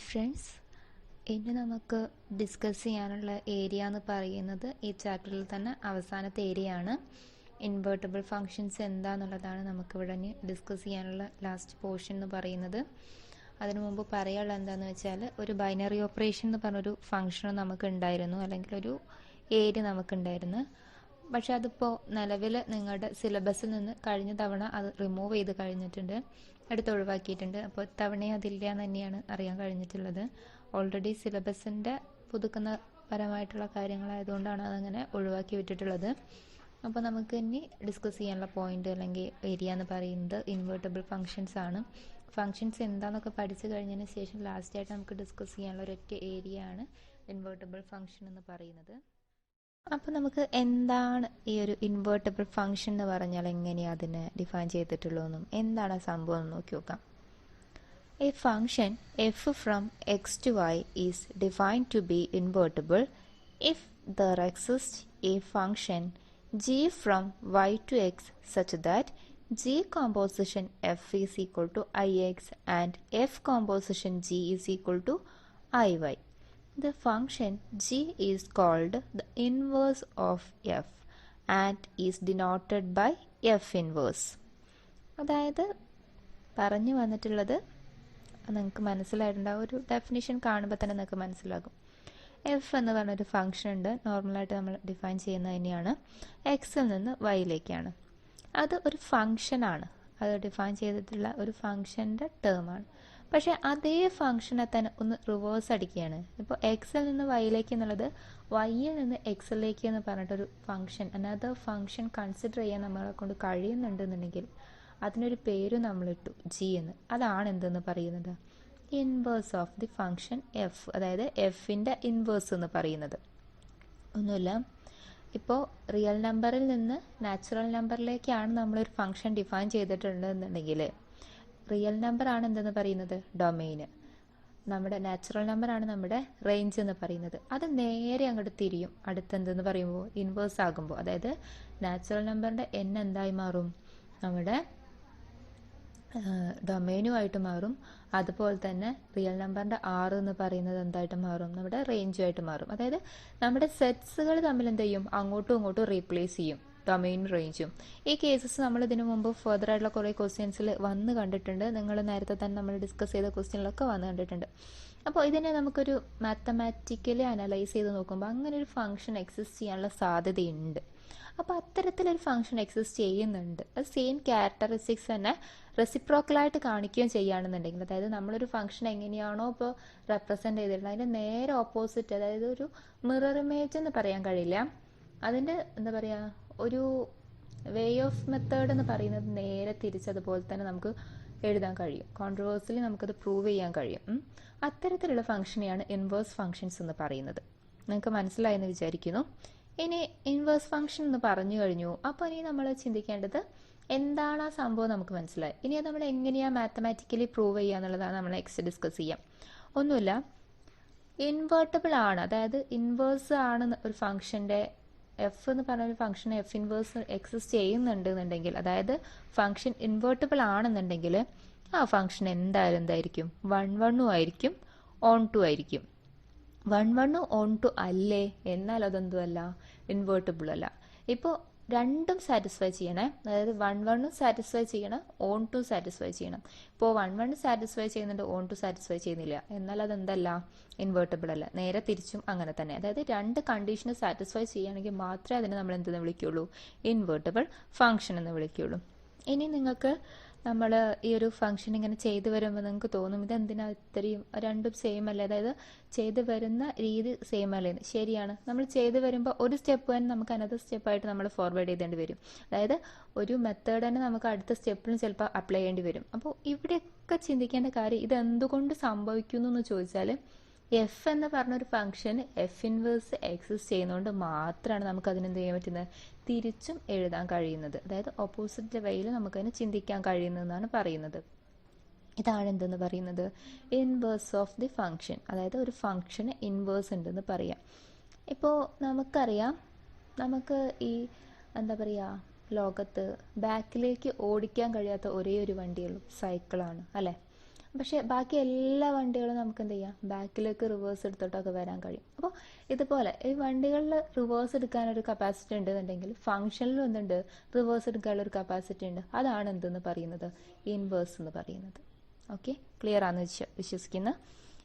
Hi friends, ഇനി നമുക്ക് discuss ചെയ്യാനുള്ള ഏരിയ എന്ന് പറയുന്നത് ഈ ചാപ്റ്ററിൽ തന്നെ അവസാനത്തെ ഏരിയ ആണ്. ഇൻവേർട്ടബിൾ ഫങ്ഷൻസ് എന്താണെന്നുള്ളതാണ് നമുക്കിവിടെ ഡിസ്കസ് ചെയ്യാനുള്ള ലാസ്റ്റ് പോർഷൻ എന്ന് പറയുന്നത്. അതിനു മുമ്പ് പറയാനുള്ള എന്താണെന്ന് വെച്ചാൽ, ഒരു ബൈനറി ഓപ്പറേഷൻ എന്ന് പറഞ്ഞൊരു ഫങ്ഷൻ നമുക്ക് ഉണ്ടായിരുന്നു, അല്ലെങ്കിൽ ഒരു ഏരിയ നമുക്കുണ്ടായിരുന്നു. പക്ഷെ അതിപ്പോൾ നിലവിൽ നിങ്ങളുടെ സിലബസിൽ നിന്ന് കഴിഞ്ഞ തവണ അത് റിമൂവ് ചെയ്ത് കഴിഞ്ഞിട്ടുണ്ട്, എടുത്ത് ഒഴിവാക്കിയിട്ടുണ്ട്. അപ്പോൾ തവണയും അതില്ല എന്ന് തന്നെയാണ് അറിയാൻ കഴിഞ്ഞിട്ടുള്ളത്. ഓൾറെഡി സിലബസിൻ്റെ പുതുക്കുന്ന പരമായിട്ടുള്ള കാര്യങ്ങളായതുകൊണ്ടാണ് അതങ്ങനെ ഒഴിവാക്കി വിട്ടിട്ടുള്ളത്. അപ്പോൾ നമുക്ക് ഇനി ഡിസ്കസ് ചെയ്യാനുള്ള പോയിന്റ് അല്ലെങ്കിൽ ഏരിയ എന്ന് പറയുന്നത് ഇൻവേർട്ടബിൾ ഫങ്ഷൻസ് ആണ്. ഫങ്ഷൻസ് എന്താണെന്നൊക്കെ പഠിച്ചു കഴിഞ്ഞതിന് ശേഷം ലാസ്റ്റായിട്ട് നമുക്ക് ഡിസ്കസ് ചെയ്യാനുള്ള ഒരൊറ്റ ഏരിയ ആണ് ഇൻവേർട്ടബിൾ ഫങ്ഷൻ എന്ന് പറയുന്നത്. അപ്പോൾ നമുക്ക് എന്താണ് ഈ ഒരു ഇൻവേർട്ടബിൾ ഫങ്ഷൻ എന്ന് പറഞ്ഞാൽ എങ്ങനെയാണ് അതിനെ ഡിഫൈൻ ചെയ്തിട്ടുള്ളതെന്നും എന്താണ് ആ സംഭവം എന്ന് നോക്കി നോക്കാം. A function f from x to y is defined to be invertible if there exists a function g from y to x such that g composition f is equal to ix and f composition g is equal to iy. The function g is called the inverse of f and is denoted by f inverse. അതായത് പറഞ്ഞു വന്നിട്ടുള്ളത് നിങ്ങൾക്ക് മനസ്സിലായിട്ടുണ്ടാവും. ഒരു definition കാണുമ്പോൾ തന്നെ നിങ്ങൾക്ക് മനസ്സിലാകും. എഫ് എന്ന് പറഞ്ഞൊരു ഫംഗ്ഷൻ ഉണ്ട്, നോർമലായിട്ട് നമ്മൾ ഡിഫൈൻ ചെയ്യുന്നത് തന്നെയാണ്. എക്സിൽ നിന്ന് വൈയിലേക്കാണ്. അത് ഒരു ഫംഗ്ഷനാണ്, അത് ഡിഫൈൻ ചെയ്തിട്ടുള്ള ഒരു ഫംഗ്ഷൻ്റെ ടേമാണ്. പക്ഷേ അതേ ഫംഗ്ഷനെ തന്നെ ഒന്ന് റിവേഴ്സ് അടിക്കുകയാണ്. ഇപ്പോൾ എക്സിൽ നിന്ന് വൈയിലേക്ക് എന്നുള്ളത് വൈയിൽ നിന്ന് എക്സിലേക്ക് എന്ന് പറഞ്ഞിട്ടൊരു ഫംഗ്ഷൻ, അനദർ ഫംഗ്ഷൻ കൺസിഡർ ചെയ്യാൻ നമ്മളെ കൊണ്ട് കഴിയുന്നുണ്ടെന്നുണ്ടെങ്കിൽ അതിനൊരു പേര് നമ്മളിട്ടു, ജി എന്ന്. അതാണ് എന്തെന്ന് പറയുന്നത്, inverse of the function F, അതായത് എഫിൻ്റെ ഇൻവേഴ്സ് എന്ന് പറയുന്നത്. ഒന്നുമില്ല, ഇപ്പോൾ റിയൽ നമ്പറിൽ നിന്ന് നാച്ചുറൽ നമ്പറിലേക്കാണ് നമ്മളൊരു ഫംഗ്ഷൻ ഡിഫൈൻ ചെയ്തിട്ടുണ്ടെന്നുണ്ടെങ്കിൽ റിയൽ നമ്പർ ആണ് എന്തെന്ന് പറയുന്നത്, ഡൊമെയിന്. നമ്മുടെ നാച്ചുറൽ നമ്പർ ആണ് നമ്മുടെ റേഞ്ച് എന്ന് പറയുന്നത്. അത് നേരെ അങ്ങോട്ട് തിരിയും അടുത്തെന്തെന്ന് പറയുമ്പോൾ, ഇൻവേഴ്സ് ആകുമ്പോൾ. അതായത് നാച്ചുറൽ നമ്പറിൻ്റെ എൻ എന്തായി മാറും, നമ്മുടെ ഡൊമെയിനുമായിട്ട് മാറും. അതുപോലെ തന്നെ റിയൽ നമ്പറിൻ്റെ ആറ് എന്ന് പറയുന്നത് എന്തായിട്ട് മാറും, നമ്മുടെ റേഞ്ചുമായിട്ട് മാറും. അതായത് നമ്മുടെ സെറ്റ്സുകൾ തമ്മിൽ എന്ത് ചെയ്യും, അങ്ങോട്ടും ഇങ്ങോട്ടും റീപ്ലേസ് ചെയ്യും, ഡൊമെയിൻ റേഞ്ചും. ഈ കേസസ് നമ്മൾ ഇതിനു മുമ്പ് ഫർദർ ആയിട്ടുള്ള കുറേ ക്വസ്റ്റ്യൻസിൽ വന്ന് കണ്ടിട്ടുണ്ട്. നിങ്ങൾ നേരത്തെ തന്നെ നമ്മൾ ഡിസ്കസ് ചെയ്ത ക്വസ്റ്റ്യനിലൊക്കെ വന്ന് കണ്ടിട്ടുണ്ട്. അപ്പോൾ ഇതിനെ നമുക്കൊരു മാത്തമാറ്റിക്കലി അനലൈസ് ചെയ്ത് നോക്കുമ്പോൾ അങ്ങനെ ഒരു ഫംഗ്ഷൻ എക്സിസ്റ്റ് ചെയ്യാനുള്ള സാധ്യതയുണ്ട്. അപ്പോൾ അത്തരത്തിലൊരു ഫംഗ്ഷൻ എക്സിസ്റ്റ് ചെയ്യുന്നുണ്ട്, അത് സെയിം ക്യാരക്ടറിസ്റ്റിക്സ് തന്നെ റെസിപ്രോക്കലായിട്ട് കാണിക്കുകയും ചെയ്യുകയാണെന്നുണ്ടെങ്കിൽ, അതായത് നമ്മളൊരു ഫംഗ്ഷൻ എങ്ങനെയാണോ ഇപ്പോൾ റെപ്രസെൻറ്റ് ചെയ്തിട്ടുള്ളത് അതിൻ്റെ നേരെ ഓപ്പോസിറ്റ്, അതായത് ഒരു മിറർ ഇമേജ് എന്ന് പറയാൻ കഴിയില്ല, അതിൻ്റെ എന്താ പറയുക, ഒരു വേ ഓഫ് മെത്തേഡ് എന്ന് പറയുന്നത് നേരെ തിരിച്ചതുപോലെ തന്നെ നമുക്ക് എഴുതാൻ കഴിയും. കോൺട്രവേഴ്സിലി നമുക്കത് പ്രൂവ് ചെയ്യാൻ കഴിയും. അത്തരത്തിലുള്ള ഫംഗ്ഷനെയാണ് ഇൻവേഴ്സ് ഫംഗ്ഷൻസ് എന്ന് പറയുന്നത്. നിങ്ങൾക്ക് മനസ്സിലായെന്ന് വിചാരിക്കുന്നു. ഇനി ഇൻവേഴ്സ് ഫംഗ്ഷൻ എന്ന് പറഞ്ഞു കഴിഞ്ഞു. അപ്പോൾ ഇനി നമ്മൾ ചിന്തിക്കേണ്ടത് എന്താണ് ആ സംഭവം നമുക്ക് മനസ്സിലായി. ഇനി അത് നമ്മൾ എങ്ങനെയാണ് മാത്തമാറ്റിക്കലി പ്രൂവ് ചെയ്യുക എന്നുള്ളതാണ് നമ്മൾ നെക്സ്റ്റ് ഡിസ്കസ് ചെയ്യാം. ഒന്നുമില്ല, ഇൻവേർട്ടബിൾ ആണ്, അതായത് ഇൻവേഴ്സ് ആണ് ഒരു ഫംഗ്ഷൻ്റെ എഫ് എന്ന് പറഞ്ഞ ഒരു ഫംഗ്ഷൻ എഫ് ഇൻവേഴ്സ് എക്സിസ്റ്റ് ചെയ്യുന്നുണ്ടെന്നുണ്ടെങ്കിൽ, അതായത് ഫംഗ്ഷൻ ഇൻവേർട്ടബിൾ ആണെന്നുണ്ടെങ്കിൽ ആ ഫംഗ്ഷൻ എന്തായിരിക്കും, 1 ആയിരിക്കും, ഓൺ 2 ആയിരിക്കും. 1 ഓൺ 2 അല്ലേ, എന്നാൽ അതെന്തും അല്ല, ഇൻവേർട്ടബിൾ അല്ല. ഇപ്പോൾ രണ്ടും സാറ്റിസ്ഫൈ ചെയ്യണേ, അതായത് 1 സാറ്റിസ്ഫൈ ചെയ്യണം, ഓൺ 2 സാറ്റിസ്ഫൈ ചെയ്യണം. ഇപ്പോൾ 1 സാറ്റിസ്ഫൈ ചെയ്യുന്നുണ്ട്, ഓൺ 2 സാറ്റിസ്ഫൈ ചെയ്യുന്നില്ല, എന്നാൽ അതെന്തല്ല, ഇൻവേർട്ടബിൾ അല്ല. നേരെ തിരിച്ചും അങ്ങനെ തന്നെ. അതായത് രണ്ട് കണ്ടീഷന് സാറ്റിസ്ഫൈ ചെയ്യുകയാണെങ്കിൽ മാത്രമേ അതിനെ നമ്മൾ എന്തെന്ന് വിളിക്കുകയുള്ളൂ, ഇൻവേർട്ടബിൾ ഫംഗ്ഷൻ എന്ന് വിളിക്കുകയുള്ളൂ. ഇനി നിങ്ങൾക്ക് നമ്മൾ ഈ ഒരു ഫംഗ്ഷൻ ഇങ്ങനെ ചെയ്തു വരുമ്പോൾ നിങ്ങൾക്ക് തോന്നും ഇതെന്തിനാ ഇത്രയും, രണ്ടും സെയിം അല്ലേ, അതായത് ചെയ്തു വരുന്ന രീതി സെയിം അല്ലേ. ശരിയാണ്, നമ്മൾ ചെയ്തു വരുമ്പോൾ ഒരു സ്റ്റെപ്പ് തന്നെ നമുക്ക് അനദർ സ്റ്റെപ്പായിട്ട് നമ്മൾ ഫോർവേഡ് ചെയ്തേണ്ടി വരും. അതായത് ഒരു മെത്തേഡ് തന്നെ നമുക്ക് അടുത്ത സ്റ്റെപ്പിലും ചിലപ്പോൾ അപ്ലൈ ചെയ്യേണ്ടി വരും. അപ്പോൾ ഇവിടെയൊക്കെ ചിന്തിക്കേണ്ട കാര്യം ഇത് എന്തുകൊണ്ട് സംഭവിക്കുന്നു എന്ന് ചോദിച്ചാൽ, എഫ് എന്ന് പറഞ്ഞൊരു ഫംഗ്ഷൻ എഫ് ഇൻവേഴ്സ് എക്സിസ്റ്റ് ചെയ്യുന്നതുകൊണ്ട് മാത്രമാണ് നമുക്ക് അതിനെന്ത് ചെയ്യാൻ പറ്റുന്നത്, തിരിച്ചും എഴുതാൻ കഴിയുന്നത്. അതായത് ഓപ്പോസിറ്റ് വേയിൽ നമുക്കതിന് ചിന്തിക്കാൻ കഴിയുന്നതെന്നാണ് പറയുന്നത്. ഇതാണ് എന്തെന്ന് പറയുന്നത്, ഇൻവേഴ്സ് ഓഫ് ദി ഫംഗ്ഷൻ. അതായത് ഒരു ഫംഗ്ഷന് ഇൻവേഴ്സ് ഉണ്ടെന്ന് പറയാം. ഇപ്പോൾ നമുക്കറിയാം, നമുക്ക് ഈ എന്താ പറയുക, ലോകത്ത് ബാക്കിലേക്ക് ഓടിക്കാൻ കഴിയാത്ത ഒരേ ഒരു വണ്ടിയുള്ളൂ, സൈക്കിളാണ് അല്ലേ. പക്ഷേ ബാക്കി എല്ലാ വണ്ടികളും നമുക്ക് എന്ത് ചെയ്യാം, ബാക്കിലേക്ക് റിവേഴ്സ് എടുത്തിട്ടൊക്കെ വരാൻ കഴിയും. അപ്പോൾ ഇതുപോലെ ഈ വണ്ടികളിൽ റിവേഴ്സ് എടുക്കാനൊരു കപ്പാസിറ്റി ഉണ്ടെന്നുണ്ടെങ്കിൽ ഫംഗ്ഷനിലും എന്തുണ്ട്, റിവേഴ്സ് എടുക്കാനുള്ള ഒരു കപ്പാസിറ്റി ഉണ്ട്. അതാണ് എന്തെന്ന് പറയുന്നത്, ഇൻവേഴ്സ് എന്ന് പറയുന്നത്. ഓക്കെ, ക്ലിയർ ആണെന്ന് വിശ്വസിക്കുന്നു.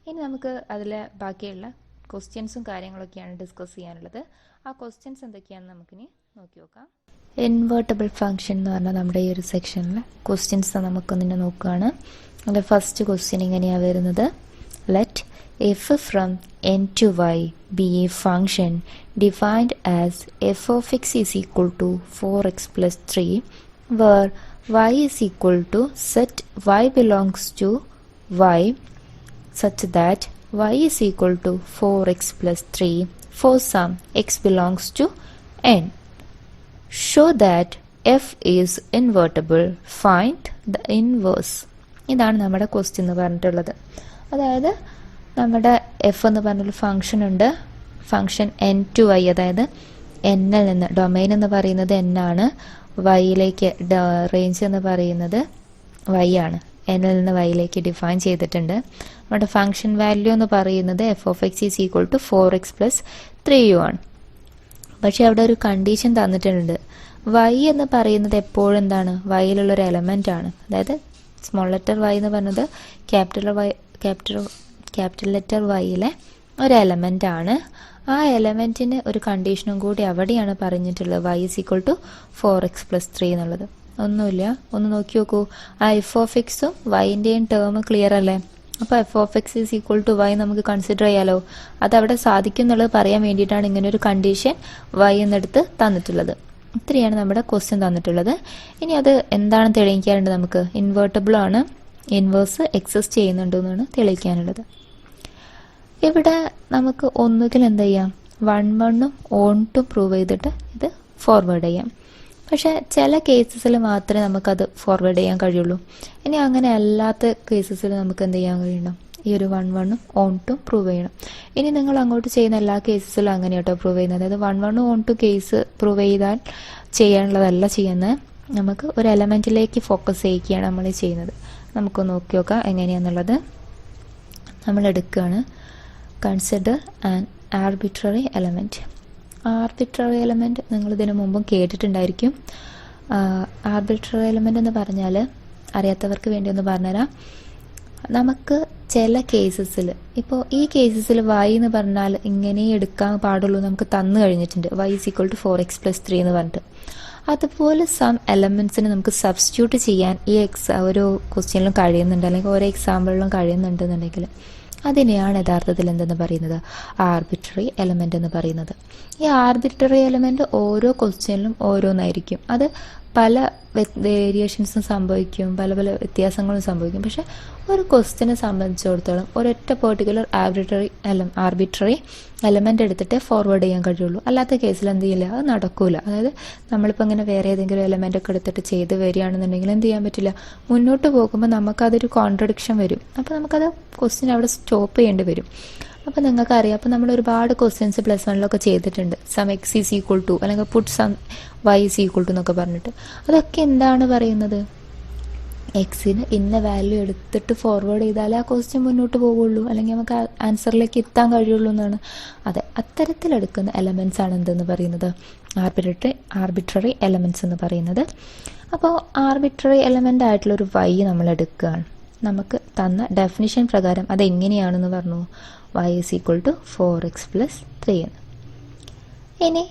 ഇനി നമുക്ക് അതിലെ ബാക്കിയുള്ള ക്വസ്റ്റ്യൻസും കാര്യങ്ങളൊക്കെയാണ് ഡിസ്കസ് ചെയ്യാനുള്ളത്. ആ ക്വസ്റ്റ്യൻസ് എന്തൊക്കെയാണെന്ന് നമുക്കിനി നോക്കി നോക്കാം. ഇൻവേർട്ടബിൾ ഫംഗ്ഷൻ എന്ന് പറഞ്ഞാൽ നമ്മുടെ ഈ ഒരു സെക്ഷനിലെ ക്വസ്റ്റ്യൻസ് നമുക്കൊന്നിനെ നോക്കുകയാണ്. അതിൽ ഫസ്റ്റ് ക്വസ്റ്റ്യൻ ഇങ്ങനെയാണ് വരുന്നത്. Let f from N to Y be a function defined as f of x is equal to 4x plus 3 where y is equal to set y belongs to y such that y is equal to 4x plus 3 for some x belongs to n. Show that f is invertible. Find the inverse. ഇതാണ് നമ്മുടെ question എന്ന് പറഞ്ഞിട്ടുള്ളത്. അതായത് നമ്മുടെ F എന്ന് പറഞ്ഞൊരു function ഉണ്ട്. Function N to Y, അതായത് എന്നിൽ നിന്ന്, ഡൊമൈൻ എന്ന് പറയുന്നത് എൻ ആണ്, വൈയിലേക്ക് റേഞ്ച് എന്ന് പറയുന്നത് വൈ ആണ്. എന്നിൽ നിന്ന് വൈയിലേക്ക് ഡിഫൈൻ ചെയ്തിട്ടുണ്ട്. നമ്മുടെ ഫംഗ്ഷൻ വാല്യൂ എന്ന് പറയുന്നത് F of x is equal to 4x plus 3u ആണ്. പക്ഷെ അവിടെ ഒരു കണ്ടീഷൻ തന്നിട്ടുണ്ട്. വൈ എന്ന് പറയുന്നത് എപ്പോഴും എന്താണ്, വൈയിലുള്ളൊരു എലമെന്റ് ആണ്. അതായത് സ്മോൾ ലെറ്റർ വൈ എന്ന് പറഞ്ഞത് ക്യാപിറ്റൽ ലെറ്റർ വൈയിലെ ഒരു എലമെന്റ് ആണ്. ആ എലമെന്റിന് ഒരു കണ്ടീഷനും കൂടി അവിടെയാണ് പറഞ്ഞിട്ടുള്ളത്, y is equal to 4x plus 3 എന്നുള്ളത്. ഒന്നുമില്ല, ഒന്ന് നോക്കി നോക്കൂ. ആ എഫ് ഓഫ് എക്സും വൈൻ്റെയും ടേം ക്ലിയർ അല്ലേ? അപ്പോൾ F of x is equal to y നമുക്ക് കൺസിഡർ ചെയ്യാലോ. അതവിടെ സാധിക്കും എന്നുള്ളത് പറയാൻ വേണ്ടിയിട്ടാണ് ഇങ്ങനെ ഒരു കണ്ടീഷൻ വൈ എന്നെടുത്ത് തന്നിട്ടുള്ളത്. ഇത്രയാണ് നമ്മുടെ ക്വസ്റ്റ്യൻ തന്നിട്ടുള്ളത്. ഇനി അത് എന്താണ് തെളിയിക്കാനുണ്ട് നമുക്ക്? ഇൻവേർട്ടബിൾ ആണ്, ഇൻവേഴ്സ് എക്സിസ്റ്റ് ചെയ്യുന്നുണ്ടെന്നാണ് തെളിയിക്കാനുള്ളത്. ഇവിടെ നമുക്ക് ഒന്നുകിൽ എന്ത് ചെയ്യാം, 1 ഓൺ ടു പ്രൂവ് ചെയ്തിട്ട് ഇത് ഫോർവേഡ് ചെയ്യാം. പക്ഷെ ചില കേസസിൽ മാത്രമേ നമുക്കത് ഫോർവേഡ് ചെയ്യാൻ കഴിയുള്ളൂ. ഇനി അങ്ങനെ അല്ലാത്ത കേസസിൽ നമുക്ക് എന്ത് ചെയ്യാൻ കഴിയണം, ഈ ഒരു 1 ഓൺ ടു പ്രൂവ് ചെയ്യണം. ഇനി നിങ്ങൾ അങ്ങോട്ട് ചെയ്യുന്ന എല്ലാ കേസസിലും അങ്ങനെ കേട്ടോ പ്രൂവ് ചെയ്യുന്നത്. അതായത് 1 ഓൺ ടു കേസ് പ്രൂവ് ചെയ്താൽ ചെയ്യാനുള്ളതല്ല ചെയ്യുന്നത്, നമുക്ക് ഒരു എലമെന്റിലേക്ക് ഫോക്കസ് ചെയ്യിക്കുകയാണ് നമ്മൾ ചെയ്യുന്നത്. നമുക്ക് നോക്കി നോക്കാം എങ്ങനെയാണെന്നുള്ളത്. നമ്മൾ എടുക്കുകയാണ്, consider an arbitrary element. Arbitrary element നിങ്ങൾ ഇതിനു മുമ്പും കേട്ടിട്ടുണ്ടായിരിക്കും. ആർബിട്രറി എലമെന്റ് എന്ന് പറഞ്ഞാൽ അറിയാത്തവർക്ക് വേണ്ടി ഒന്ന് പറഞ്ഞുതരാം. നമുക്ക് ചില കേസസിൽ, ഇപ്പോൾ ഈ കേസസിൽ വൈ എന്ന് പറഞ്ഞാൽ ഇങ്ങനെ എടുക്കാൻ പാടുള്ളൂ നമുക്ക് തന്നു കഴിഞ്ഞിട്ടുണ്ട്, y is equal to 4x plus 3 എന്ന് പറഞ്ഞിട്ട്. അതുപോലെ സം എലമെന്റ്സിന് നമുക്ക് സബ്സ്റ്റിറ്റ്യൂട്ട് ചെയ്യാൻ ഈ ഒരു ക്വസ്റ്റ്യനിലും കഴിയുന്നുണ്ട്, അല്ലെങ്കിൽ ഓരോ എക്സാമ്പിളിലും കഴിയുന്നുണ്ടെന്നുണ്ടെങ്കിൽ അതിനെയാണ് യഥാർത്ഥത്തിൽ എന്തെന്ന് പറയുന്നത്, ആർബിട്രറി എലമെന്റ് എന്ന് പറയുന്നത്. ഈ ആർബിട്രറി എലമെന്റ് ഓരോ ക്വസ്റ്റ്യനിലും ഓരോന്നായിരിക്കും. അത് പല വേരിയേഷൻസും സംഭവിക്കും, പല പല വ്യത്യാസങ്ങളും സംഭവിക്കും. പക്ഷെ ഒരു ക്വസ്റ്റ്യനെ സംബന്ധിച്ചിടത്തോളം ഒരൊറ്റ പെർട്ടിക്കുലർ ആർബിട്രറി എലമെന്റ് എടുത്തിട്ട് ഫോർവേഡ് ചെയ്യാൻ കഴിയുള്ളൂ. അല്ലാത്ത കേസിൽ എന്ത് ചെയ്യില്ല, അത് നടക്കൂല. അതായത് നമ്മളിപ്പോൾ ഇങ്ങനെ വേറെ ഏതെങ്കിലും എലമെന്റ് ഒക്കെ എടുത്തിട്ട് ചെയ്ത് വരികയാണെന്നുണ്ടെങ്കിൽ എന്ത് ചെയ്യാൻ പറ്റില്ല, മുന്നോട്ട് പോകുമ്പോൾ നമുക്കതൊരു കോൺട്രഡിക്ഷൻ വരും. അപ്പോൾ നമുക്കത് ക്വസ്റ്റ്യൻ അവിടെ സ്റ്റോപ്പ് ചെയ്യേണ്ടി വരും. അപ്പോൾ നിങ്ങൾക്കറിയാം, അപ്പോൾ നമ്മൾ ഒരുപാട് ക്വസ്റ്റ്യൻസ് +1 ചെയ്തിട്ടുണ്ട്. Sum X is equal to, അല്ലെങ്കിൽ put sum Y is equal to എന്നൊക്കെ പറഞ്ഞിട്ട്. അതൊക്കെ എന്താണ് പറയുന്നത്, എക്സിന് ഇന്ന വാല്യൂ എടുത്തിട്ട് ഫോർവേഡ് ചെയ്താലേ ആ ക്വസ്റ്റ്യൻ മുന്നോട്ട് പോകുള്ളൂ, അല്ലെങ്കിൽ നമുക്ക് ആൻസറിലേക്ക് എത്താൻ കഴിയുള്ളൂ എന്നാണ്. അതെ, അത്തരത്തിലെടുക്കുന്ന എലമെന്റ്സ് ആണ് എന്തെന്ന് പറയുന്നത്, ആർബിട്രറി എലമെന്റ്സ് എന്ന് പറയുന്നത്. അപ്പോൾ ആർബിട്രറി എലമെന്റ് ആയിട്ടുള്ളൊരു വൈ നമ്മൾ എടുക്കുകയാണ്. നമുക്ക് തന്ന ഡെഫിനിഷൻ പ്രകാരം അതെങ്ങനെയാണെന്ന് പറഞ്ഞു, y is equal to 4x plus 3 എന്ന്. ഇനി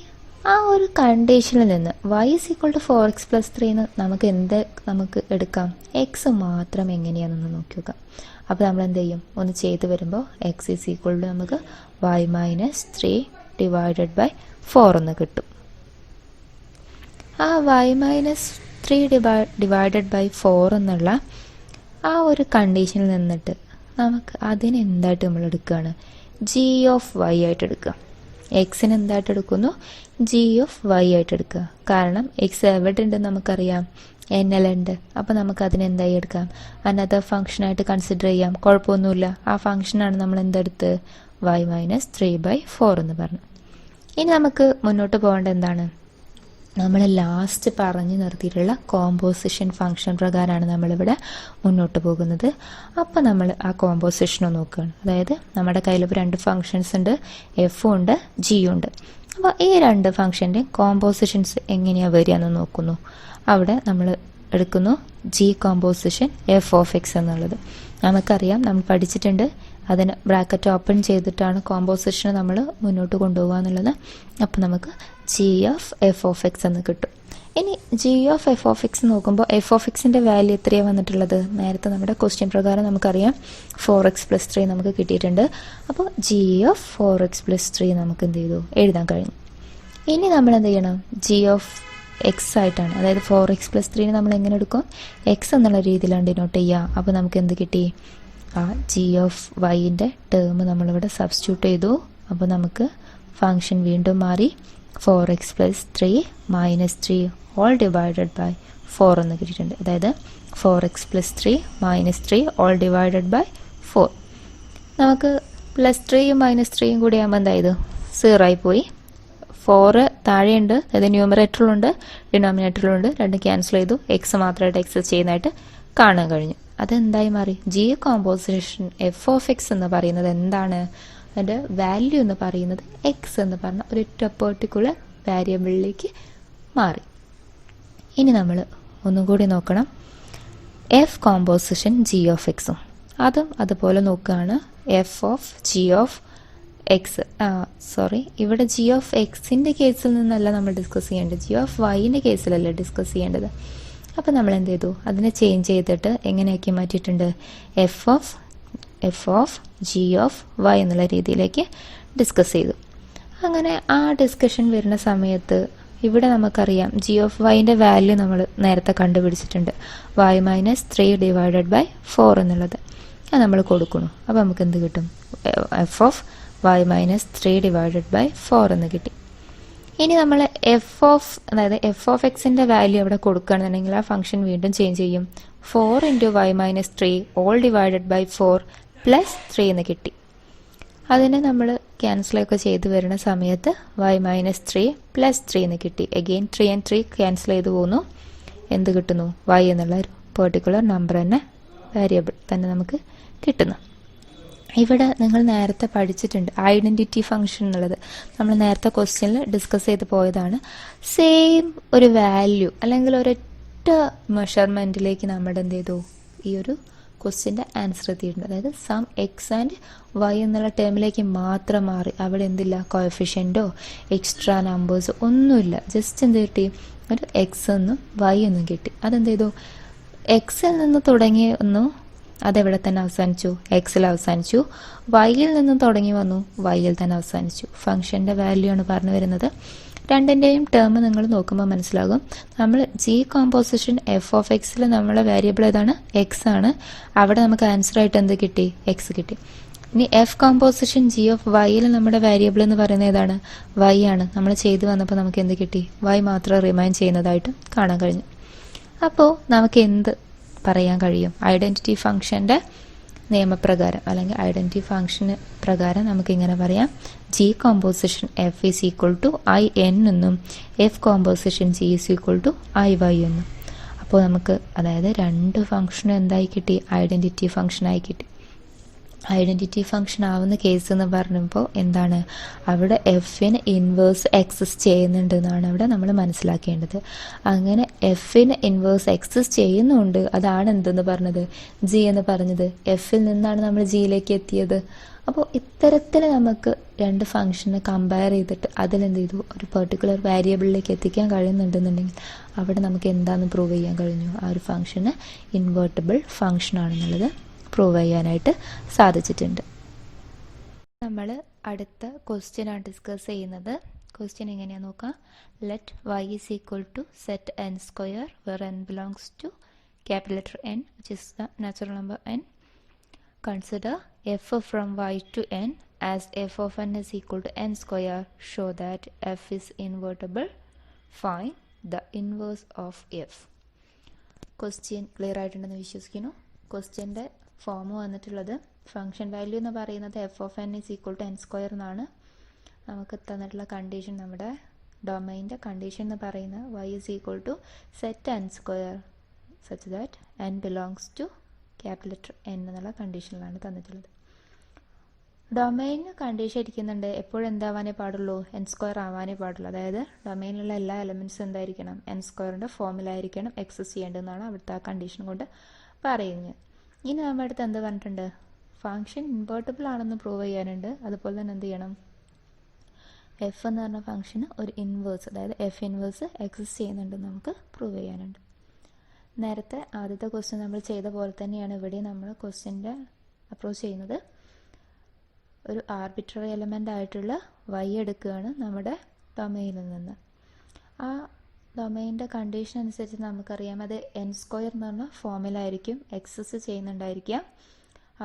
ആ ഒരു കണ്ടീഷനിൽ നിന്ന് y is equal to 4x plus 3 എന്ന് നമുക്ക് എടുക്കാം, x മാത്രം എങ്ങനെയാണെന്ന് നോക്കി നോക്കാം. അപ്പോൾ നമ്മൾ എന്ത് ചെയ്യും, ഒന്ന് ചെയ്ത് വരുമ്പോൾ x is equal to നമുക്ക് y minus 3 divided by 4 എന്ന് കിട്ടും. ആ y minus 3 divided by 4 എന്നുള്ള ആ ഒരു കണ്ടീഷനിൽ നിന്നിട്ട് നമുക്ക് അതിന് എന്തായിട്ട് നമ്മൾ എടുക്കുകയാണ്, ജി ഓഫ് വൈ ആയിട്ട് എടുക്കുക. എക്സിന് എന്തായിട്ട് എടുക്കുന്നു, ജി ഓഫ് വൈ ആയിട്ട് എടുക്കുക. കാരണം എക്സ് എവിടെ ഉണ്ടെന്ന് നമുക്കറിയാം, NL ഉണ്ട്. അപ്പോൾ നമുക്ക് അതിന് എന്തായി എടുക്കാം, അനദർ ഫംഗ്ഷനായിട്ട് കൺസിഡർ ചെയ്യാം, കുഴപ്പമൊന്നുമില്ല. ആ ഫംഗ്ഷനാണ് നമ്മൾ എന്തെടുത്ത്, y minus 3/4 എന്ന് പറഞ്ഞു. ഇനി നമുക്ക് മുന്നോട്ട് പോകേണ്ട എന്താണ്, നമ്മൾ ലാസ്റ്റ് പറഞ്ഞു നിർത്തിയിട്ടുള്ള കോമ്പോസിഷൻ ഫംഗ്ഷൻ പ്രകാരമാണ് നമ്മളിവിടെ മുന്നോട്ട് പോകുന്നത്. അപ്പോൾ നമ്മൾ ആ കോമ്പോസിഷനെ നോക്കുകയാണ്. അതായത് നമ്മുടെ കയ്യിൽ ഇപ്പോൾ 2 ഫംഗ്ഷൻസ് ഉണ്ട്, എഫും ഉണ്ട് ജിയും ഉണ്ട്. അപ്പോൾ ഈ 2 ഫംഗ്ഷൻ്റെ കോമ്പോസിഷൻസ് എങ്ങനെയാണ് വരിക എന്ന് നോക്കുന്നു. അവിടെ നമ്മൾ എടുക്കുന്നു G composition F of X എന്നുള്ളത്. നമുക്കറിയാം, നമ്മൾ പഠിച്ചിട്ടുണ്ട്, അതിന് ബ്രാക്കറ്റ് ഓപ്പൺ ചെയ്തിട്ടാണ് കോമ്പോസിഷനെ നമ്മൾ മുന്നോട്ട് കൊണ്ടുപോകുക എന്നുള്ളത്. അപ്പോൾ നമുക്ക് G of F of X എന്ന് കിട്ടും. ഇനി G of F of X നോക്കുമ്പോൾ എഫ് ഓഫ് എക്സിൻ്റെ വാല്യൂ എത്രയാണ് വന്നിട്ടുള്ളത്? നേരത്തെ നമ്മുടെ ക്വസ്റ്റ്യൻ പ്രകാരം നമുക്കറിയാം 4x+3 നമുക്ക് കിട്ടിയിട്ടുണ്ട്. അപ്പോൾ ജി ഓഫ് 4x+3 നമുക്ക് എന്ത് ചെയ്തു എഴുതാൻ കഴിഞ്ഞു. ഇനി നമ്മൾ എന്ത് ചെയ്യണം? ജി ഓഫ് എക്സ് ആയിട്ടാണ്, അതായത് 4x+3 നമ്മൾ എങ്ങനെ എടുക്കും? എക്സ് എന്നുള്ള രീതിയിലാണ് ഡിനോട്ട് ചെയ്യുക. അപ്പോൾ നമുക്ക് എന്ത് കിട്ടി? ആ ജി ഓഫ് വൈൻ്റെ ടേം നമ്മളിവിടെ സബ്സ്റ്റിറ്റ്യൂട്ട് ചെയ്തു. അപ്പോൾ നമുക്ക് ഫംഗ്ഷൻ വീണ്ടും മാറി 4x+3 - 3 ഓൾ ഡിവൈഡഡ് ബൈ 4 എന്ന് കിട്ടിയിട്ടുണ്ട്. അതായത് 4x+3 - 3 ഓൾ ഡിവൈഡഡ് ബൈ 4. നമുക്ക് +3യും -3യും കൂടി ആകുമ്പോൾ എന്തായത്? 0 ആയി പോയി. 4 താഴെയുണ്ട്, അതായത് ന്യൂമറേറ്ററിലുണ്ട് ഡിനോമിനേറ്ററിലുണ്ട്, രണ്ടും ക്യാൻസൽ ചെയ്തു. എക്സ് മാത്രമായിട്ട് എക്സസ് ചെയ്യുന്നതായിട്ട് കാണാൻ കഴിഞ്ഞു. അതെന്തായി മാറി? G composition F of X എന്ന് പറയുന്നത് എന്താണ്? അതിൻ്റെ വാല്യൂ എന്ന് പറയുന്നത് എക്സ് എന്ന് പറഞ്ഞ ഒരു പെർട്ടിക്കുലർ വേരിയബിളിലേക്ക് മാറി. ഇനി നമ്മൾ ഒന്നും കൂടി നോക്കണം, എഫ് കോമ്പോസിഷൻ ജി ഓഫ് എക്സും അതും അതുപോലെ നോക്കുകയാണ്. F of G of X, ഇവിടെ ജി ഓഫ് എക്സിൻ്റെ കേസിൽ നിന്നല്ല നമ്മൾ ഡിസ്കസ് ചെയ്യേണ്ടത്, ജി ഓഫ് വൈൻ്റെ കേസിലല്ല ഡിസ്കസ് ചെയ്യേണ്ടത്. അപ്പോൾ നമ്മൾ എന്ത് ചെയ്തു? അതിനെ ചേഞ്ച് ചെയ്തിട്ട് എങ്ങനെയാക്കി മാറ്റിയിട്ടുണ്ട്? F of G of y എന്നുള്ള രീതിയിലേക്ക് ഡിസ്കസ് ചെയ്തു. അങ്ങനെ ആ ഡിസ്കഷൻ വരുന്ന സമയത്ത് ഇവിടെ നമുക്കറിയാം ജി ഓഫ് വൈൻ്റെ വാല്യൂ നമ്മൾ നേരത്തെ കണ്ടുപിടിച്ചിട്ടുണ്ട്, y - 3 ഡിവൈഡഡ് ബൈ 4 എന്നുള്ളത്. അത് നമ്മൾ കൊടുക്കണം. അപ്പോൾ നമുക്ക് എന്ത് കിട്ടും? F of y - 3 divided by 4 എന്ന് കിട്ടി. ഇനി നമ്മൾ അതായത് എഫ് ഓഫ് എക്സിൻ്റെ വാല്യൂ അവിടെ കൊടുക്കുകയാണെന്നുണ്ടെങ്കിൽ ആ ഫംഗ്ഷൻ വീണ്ടും ചേഞ്ച് ചെയ്യും. 4 × y - 3 ഓൾ ഡിവൈഡഡ് ബൈ 4 + 3 എന്ന് കിട്ടി. അതിനെ നമ്മൾ ക്യാൻസലൊക്കെ ചെയ്ത് വരുന്ന സമയത്ത് y - 3 + 3 എന്ന് കിട്ടി. അഗെയിൻ 3 and 3 ക്യാൻസൽ ചെയ്ത് പോകുന്നു. എന്ത് കിട്ടുന്നു? y എന്നുള്ള ഒരു പെർട്ടിക്കുലർ നമ്പർ തന്നെ, വേരിയബിൾ തന്നെ നമുക്ക് കിട്ടുന്നു. ഇവിടെ നിങ്ങൾ നേരത്തെ പഠിച്ചിട്ടുണ്ട് ഐഡൻറ്റിറ്റി ഫംഗ്ഷൻ എന്നുള്ളത്. നമ്മൾ നേരത്തെ ക്വസ്റ്റ്യനിൽ ഡിസ്കസ് ചെയ്ത് പോയതാണ്. സെയിം ഒരു വാല്യൂ അല്ലെങ്കിൽ ഒരൊറ്റ മെഷർമെൻറ്റിലേക്ക് നമ്മുടെ എന്ത് ചെയ്തു? ഈ ഒരു ക്വസ്റ്റ്യൻ്റെ ആൻസർ എത്തിയിട്ടുണ്ട്. അതായത് സം എക്സ് ആൻഡ് വൈ എന്നുള്ള ടേമിലേക്ക് മാത്രം മാറി. അവിടെ എന്തില്ല? കോഎഫിഷ്യൻറ്റോ എക്സ്ട്രാ നമ്പേഴ്സോ ഒന്നുമില്ല. ജസ്റ്റ് എന്ത് കിട്ടി? ഒരു എക്സ് എന്നും വൈ എന്നും കിട്ടി. അതെന്ത് ചെയ്തു? എക്സിൽ നിന്ന് തുടങ്ങി വന്നു, അതെവിടെ തന്നെ അവസാനിച്ചു? എക്സിൽ അവസാനിച്ചു. വൈയിൽ നിന്നും തുടങ്ങി വന്നു, വൈയിൽ തന്നെ അവസാനിച്ചു. ഫംഗ്ഷൻ്റെ വാല്യൂ ആണ് പറഞ്ഞു വരുന്നത്. രണ്ടിൻ്റെയും ടേം നിങ്ങൾ നോക്കുമ്പോൾ മനസ്സിലാകും. നമ്മൾ ജി കോമ്പോസിഷൻ എഫ് ഓഫ് എക്സിൽ നമ്മളെ വേരിയബിൾ ഏതാണ്? എക്സ് ആണ്. അവിടെ നമുക്ക് ആൻസർ ആയിട്ട് എന്ത് കിട്ടി? എക്സ് കിട്ടി. ഇനി എഫ് കോമ്പോസിഷൻ ജി ഓഫ് വൈയിൽ നമ്മുടെ വേരിയബിൾ എന്ന് പറയുന്നത് ഏതാണ്? വൈ ആണ്. നമ്മൾ ചെയ്ത് വന്നപ്പോൾ നമുക്ക് എന്ത് കിട്ടി? വൈ മാത്രം റിമൈൻ ചെയ്യുന്നതായിട്ടും കാണാൻ കഴിഞ്ഞു. അപ്പോൾ നമുക്ക് എന്ത് പറയാൻ കഴിയും? ഐഡൻറ്റിറ്റി ഫംഗ്ഷൻ്റെ നിയമപ്രകാരം അല്ലെങ്കിൽ ഐഡൻറ്റിറ്റി ഫംഗ്ഷന് പ്രകാരം നമുക്കിങ്ങനെ പറയാം, G composition F is equal to I N എന്നും F composition G is equal to I Y എന്നും. അപ്പോൾ നമുക്ക് അതായത് 2 ഫംഗ്ഷനും എന്തായി കിട്ടി? ഐഡൻറ്റിറ്റി ഫംഗ്ഷനായി കിട്ടി. ഐഡൻറ്റിറ്റി ഫംഗ്ഷൻ ആവുന്ന കേസ് എന്ന് പറയുമ്പോൾ എന്താണ്? അവിടെ എഫിന് ഇൻവേഴ്സ് എക്സിസ്റ്റ് ചെയ്യുന്നുണ്ടെന്നാണ് അവിടെ നമ്മൾ മനസ്സിലാക്കേണ്ടത്. അങ്ങനെ എഫിന് ഇൻവേഴ്സ് എക്സിസ്റ്റ് ചെയ്യുന്നുണ്ട്, അതാണ് എന്തെന്ന് പറഞ്ഞത്? ജി എന്ന് പറഞ്ഞത്. എഫിൽ നിന്നാണ് നമ്മൾ ജിയിലേക്ക് എത്തിയത്. അപ്പോൾ ഇത്തരത്തിൽ നമുക്ക് 2 ഫംഗ്ഷനെ കമ്പയർ ചെയ്തിട്ട് അതിലെന്ത് ചെയ്തു? ഒരു പെർട്ടിക്കുലർ വേരിയബിളിലേക്ക് എത്തിക്കാൻ കഴിയുന്നുണ്ടെന്നുണ്ടെങ്കിൽ അവിടെ നമുക്ക് എന്താണെന്ന് പ്രൂവ് ചെയ്യാൻ കഴിഞ്ഞു? ആ ഒരു ഫംഗ്ഷന് ഇൻവേർട്ടിബിൾ ഫംഗ്ഷൻ ആണെന്നുള്ളത് പ്രൂവ് ചെയ്യാനായിട്ട് സാധിച്ചിട്ടുണ്ട്. നമ്മൾ അടുത്ത ക്വസ്റ്റ്യൻ ആണ് ഡിസ്കസ് ചെയ്യുന്നത്. ക്വസ്റ്റ്യൻ എങ്ങനെയാണെന്ന് നോക്കാം. Let y is equal to set n² where n belongs to capital letter N which is the natural number n. Consider f from y to n as f of n is equal to n². Show that f is invertible. Find the inverse of f. Question clear ആയിട്ടുണ്ടെന്ന് വിശ്വസിക്കുന്നു. ക്വസ്റ്റ്യൻ്റെ form വന്നിട്ടുള്ളത് function value എന്ന് പറയുന്നത് F of N is equal to n² എന്നാണ്. നമുക്ക് തന്നിട്ടുള്ള condition നമ്മുടെ ഡൊമൈൻ്റെ കണ്ടീഷൻ എന്ന് പറയുന്നത് y is equal to set n square such that n belongs to capital letter n എന്നുള്ള കണ്ടീഷനിലാണ് തന്നിട്ടുള്ളത്. ഡൊമൈന് കണ്ടീഷൻ ഇരിക്കുന്നുണ്ട് എപ്പോഴും എന്താവാനേ പാടുള്ളൂ, എൻ സ്ക്വയർ ആവാനേ പാടുള്ളൂ. അതായത് ഡൊമൈനിലുള്ള എല്ലാ എലമെൻറ്റ്സും എന്തായിരിക്കണം, എൻ സ്ക്വയറിൻ്റെ ഫോമിലായിരിക്കണം എക്സിസ്റ്റ് ചെയ്യേണ്ടതെന്നാണ് അവിടുത്തെ ആ കണ്ടീഷൻ കൊണ്ട് പറയുന്നത്. ഇനി നമ്മുടെ അടുത്ത് എന്ത് പറഞ്ഞിട്ടുണ്ട്, ഫംഗ്ഷൻ ഇൻവേർട്ടിബിൾ ആണെന്ന് പ്രൂവ് ചെയ്യാനുണ്ട്. അതുപോലെ തന്നെ എന്ത് ചെയ്യണം, എഫ് എന്ന് പറഞ്ഞ ഫംഗ്ഷന് ഒരു ഇൻവേഴ്സ്, അതായത് എഫ് ഇൻവേഴ്സ് എക്സിസ്റ്റ് ചെയ്യുന്നുണ്ടെന്ന് നമുക്ക് പ്രൂവ് ചെയ്യാനുണ്ട്. നേരത്തെ ആദ്യത്തെ ക്വസ്റ്റ്യൻ നമ്മൾ ചെയ്ത പോലെ തന്നെയാണ് ഇവിടെ നമ്മൾ ക്വസ്റ്റ്യൻ്റെ അപ്രോച്ച് ചെയ്യുന്നത്. ഒരു ആർബിട്രറി എലമെൻ്റ് ആയിട്ടുള്ള y എടുക്കുകയാണ് നമ്മുടെ ഡൊമൈനിൽ നിന്ന്. ആ ഡൊമൈൻ്റെ കണ്ടീഷൻ അനുസരിച്ച് നമുക്കറിയാം അത് എൻ സ്ക്വയർ എന്ന് പറഞ്ഞ ഫോമിലായിരിക്കും എക്സസ് ചെയ്യുന്നുണ്ടായിരിക്കുക.